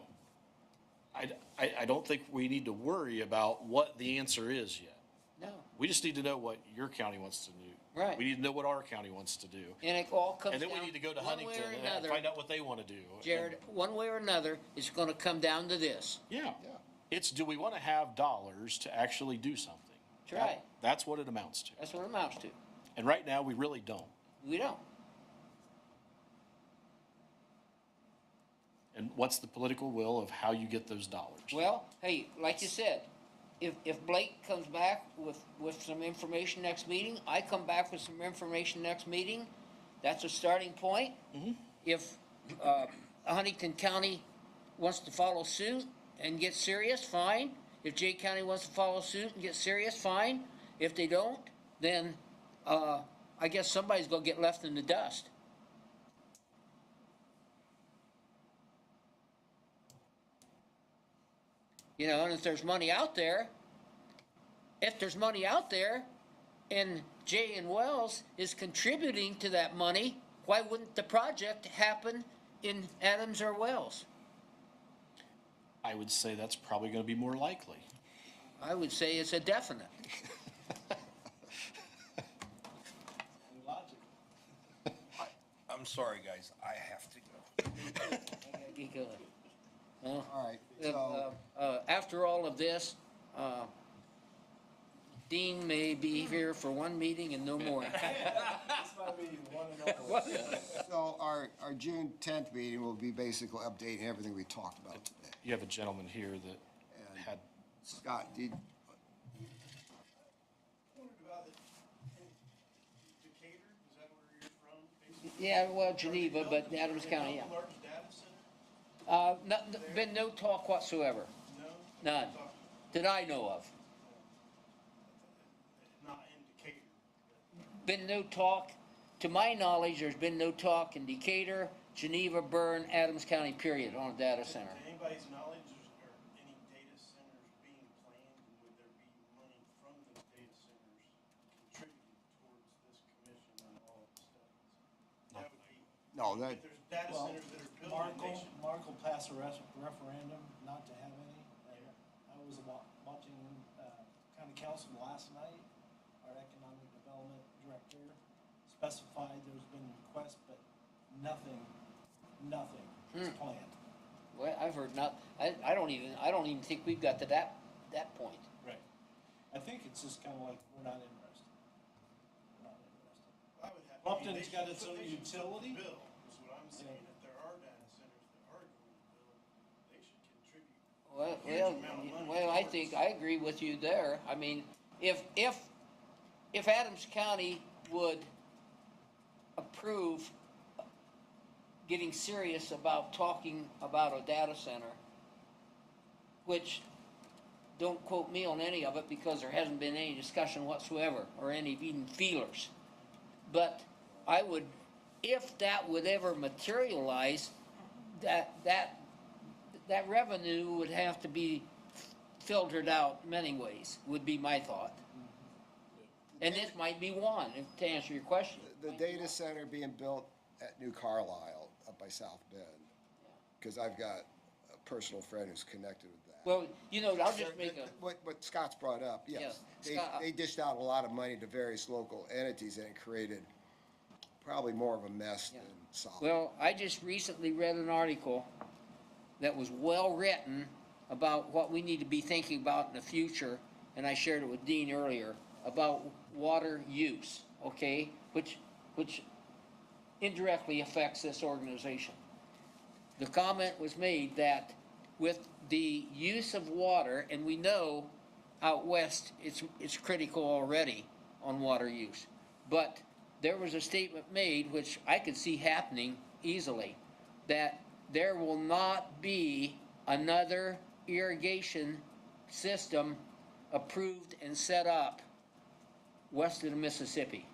I don't think we need to worry about what the answer is yet. No. We just need to know what your county wants to do. Right. We need to know what our county wants to do. And it all comes And down. then we need to go to one way or Huntington and another, find out what they want to do. Jared, one way or another, it's gonna come down to this. Yeah. It's, do we want to have dollars to actually do something? That's right. That's what it amounts to. That's what it amounts to. And right now, we really don't. We don't. And what's the political will of how you get those dollars? Well, hey, like you said, if Blake comes back with some information next meeting, I come back with some information next meeting, that's a starting point. If, Huntington County wants to follow suit and get serious, fine. If Jay County wants to follow suit and get serious, fine. If they don't, then, I guess somebody's gonna get left in the dust. You know, and if there's money out there, and Jay and Wells is contributing to that money, why wouldn't the project happen in Adams or Wells? I would say that's probably going to be more likely. I would say it's a definite. I'm sorry, guys, I have to go. You could. Well, All right, so, after all of this, Dean may be here for one meeting and no more. This might be one and only. so our June 10th meeting will be basically updating everything we talked about today. You have a gentleman here that And had, Scott, Wondered about it. Decatur, is that where you're Yeah, well, Geneva, but Adams County, yeah. Large data center? Been no talk whatsoever, No? none, that I know of. Not in Decatur. Been no talk, to my knowledge, there's been no talk in Decatur, Geneva, Bern, Adams County, period, on a data center. To anybody's knowledge, are any data centers being planned, and would there be money from those data centers contributed towards this commission and all of the studies? That would be, No, that, if there's data Well, centers that are building, they should. Mark will pass a referendum not to have any. I was watching, county council last night, our economic development director specified there's been requests, but nothing is planned. Well, I've heard not, I don't even think we've got to that point. Right. I think it's just kinda like, we're not interested. We're not interested. I would have. Plumpton's they got should its put- own they should put the utility. Bill, is what I'm saying, if there are data centers that are going to build, they should contribute. Well, I think, I agree with you there. I mean, if Adams County would approve getting serious about talking about a data center, which, don't quote me on any of it because there hasn't been any discussion whatsoever or any even feelers. But I would, if that would ever materialize, that revenue would have to be filtered out many ways, would be my thought. And this might be one, to answer your question. the data center being built at New Carlisle up by South Bend, because I've got a personal friend who's connected with that. Well, I'll just make a, What Scott's brought up, yes. Yeah, Scott- They dished out a lot of money to various local entities, and it created probably more of a mess than solid. well, I just recently read an article that was well-written about what we need to be thinking about in the future, and I shared it with Dean earlier, about water use, okay? Which indirectly affects this organization. The comment was made that with the use of water, and we know out west, it's critical already on water use. But there was a statement made, which I could see happening easily, that there will not be another irrigation system approved and set up west of the Mississippi.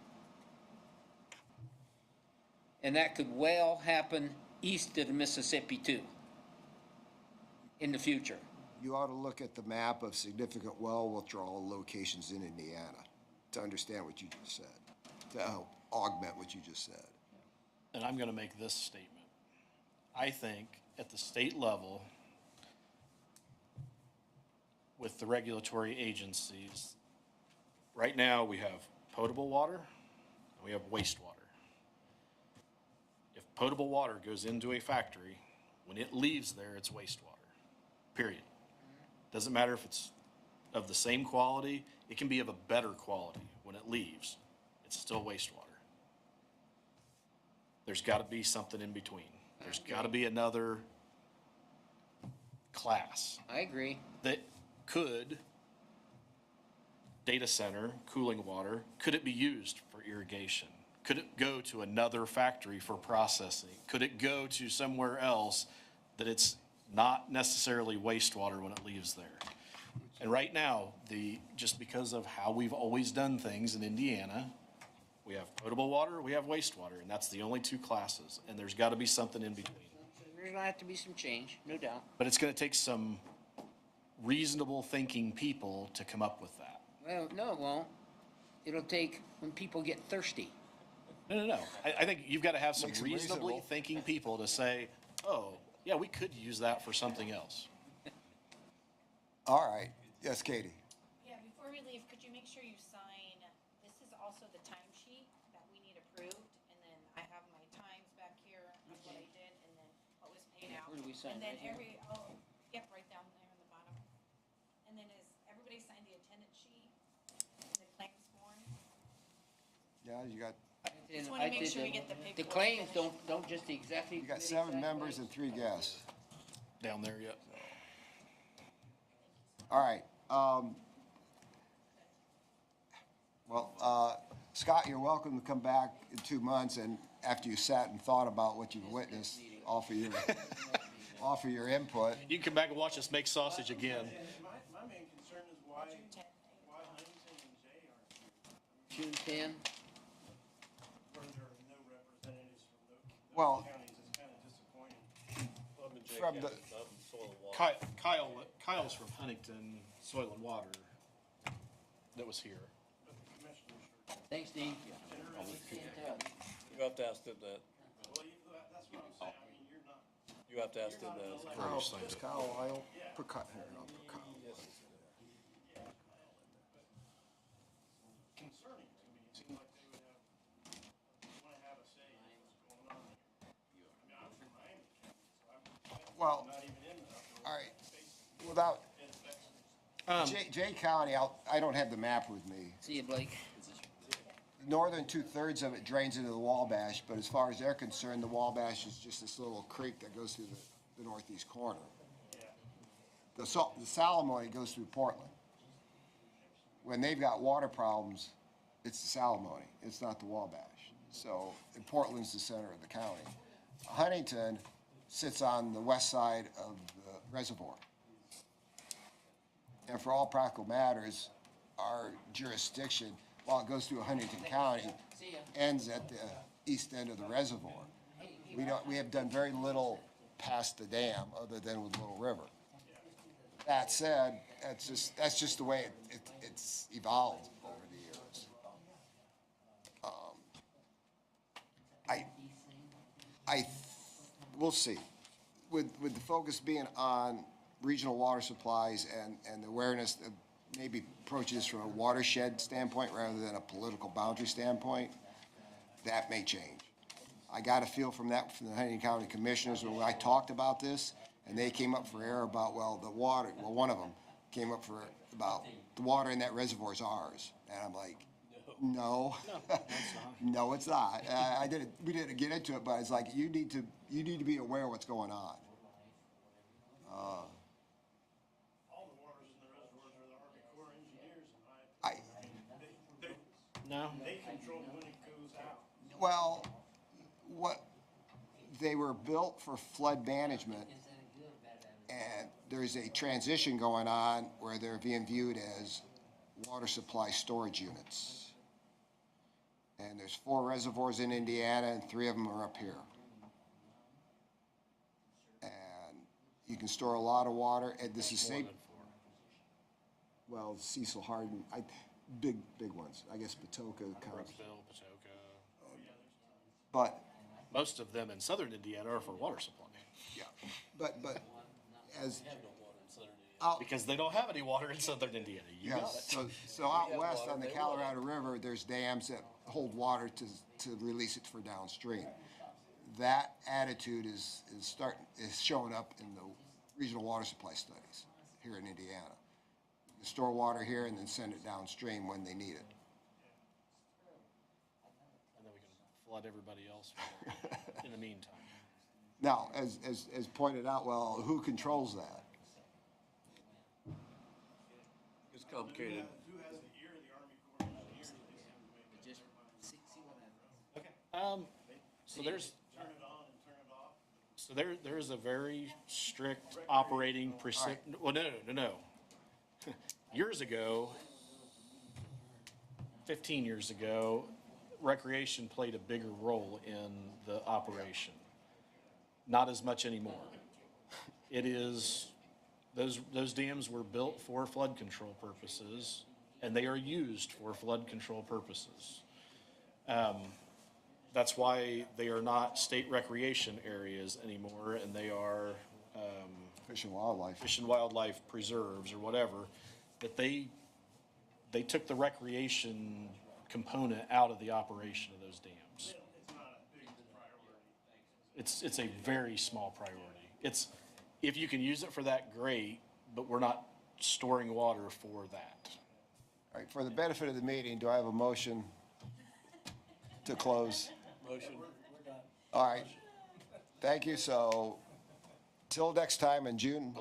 And that could well happen east of the Mississippi too, in the future. You ought to look at the map of significant well withdrawal locations in Indiana to understand what you just said, to help augment what you just said. And I'm gonna make this statement. I think at the state level, with the regulatory agencies, right now we have potable water and we have wastewater. If potable water goes into a factory, when it leaves there, it's wastewater, period. Doesn't matter if it's of the same quality, it can be of a better quality. When it leaves, it's still wastewater. There's gotta be something in between. There's gotta be another class I agree. that could, data center, cooling water, could it be used for irrigation? Could it go to another factory for processing? Could it go to somewhere else that it's not necessarily wastewater when it leaves there? And right now, just because of how we've always done things in Indiana, we have potable water, we have wastewater, and that's the only two classes, and there's gotta be something in between. There's gonna have to be some change, no doubt. But it's gonna take some reasonable thinking people to come up with that. Well, no, it won't. It'll take when people get thirsty. No. I think you've gotta have some Makes it reasonably reasonable. thinking people to say, oh, yeah, we could use that for something else. All right, yes, Katie. Yeah, before we leave, could you make sure you sign, this is also the timesheet that we need approved, and then I have my times back here of what I did, and then what was paid out. Where do we sign? And then Right here? yep, right down there on the bottom. And then is everybody signed the attendance sheet, the claims form? Yeah, you got, Just wanna make sure we get the The paperwork claims finished. don't just the executive. you got committee 7 sign members and claims? 3 guests. Down there yet? All right, well, Scott, you're welcome to come back in 2 months and after you sat and thought about what you've witnessed, offer your input. You can come back and watch us make sausage again. My main concern is why Huntington and Jay aren't here. June 10. Where there are no representatives from those Well, counties is kind of disappointing. I'm in Jay From County, the- I'm soil and water. Kyle's from Huntington, Soil and Water, that was here. But the commissioners are, Thanks, Dean. You have to ask them that. well, that's what I'm saying. I mean, you're not, You have to ask them that. Already signed it. Kyle, I'll put Kyle here, and I'll put Kyle. concerning to me. It seems like they would want to have a say in what's going on here. I mean, I'm from Miami County, so I'm Well, not even in the upper. all right, without, It affects me. Jay County, I don't have the map with me. See you, Blake. The northern 2/3 of it drains into the Wabash, but as far as they're concerned, the Wabash is just this little creek that goes through the northeast corner. The Salamone goes through Portland. When they've got water problems, it's the Salamone, it's not the Wabash. So, and Portland's the center of the county. Huntington sits on the west side of the reservoir. And for all practical matters, our jurisdiction, while it goes through Huntington County, ends at the east end of the reservoir. We have done very little past the dam, other than with Little River. That said, that's just the way it's evolved over the years. We'll see. With the focus being on regional water supplies and the awareness of maybe approaches from a watershed standpoint rather than a political boundary standpoint, that may change. I got a feel from the Huntington County Commissioners when I talked about this, and they came up for air about, one of them came up for, about the water in that reservoir is ours. And I'm like, no, no, it's not. We didn't get into it, but it's like, you need to be aware of what's going on. All the waters in the reservoirs are the Army Corps engineers, in my opinion. No? They control when it goes out. Well, they were built for flood management, and there's a transition going on where they're being viewed as water supply storage units. And there's 4 reservoirs in Indiana, and 3 of them are up here. And you can store a lot of water, and this is safe. Well, Cecil Hardin, big ones. I guess Patoka counts. Brooksville, Patoka. But, Most of them in southern Indiana are for water supply. yeah, but as, Have no water in southern Indiana. Because they don't have any water in southern Indiana. You got yes, it. so out have west water, on the they will. Colorado River, there's dams that hold water to release it for downstream. That attitude is showing up in the regional water supply studies here in Indiana. You store water here and then send it downstream when they need it. And then we can flood everybody else in the meantime. Now, as pointed out, well, who controls that? It's complicated. Who has the ear of the Army Corps engineers? They seem to make it So there's, turn it on and turn it off. so there is a very strict operating well, no. Years ago, 15 years ago, recreation played a bigger role in the operation. Not as much anymore. It is, those dams were built for flood control purposes, and they are used for flood control purposes. That's why they are not state recreation areas anymore, and they are Fish and Wildlife. fish and wildlife preserves or whatever, that they took the recreation component out of the operation of those dams. It's not a big priority. It's a very small priority. If you can use it for that, great, but we're not storing water for that. All right, for the benefit of the meeting, do I have a motion to close? Motion. All right, thank you. So, till next time in June.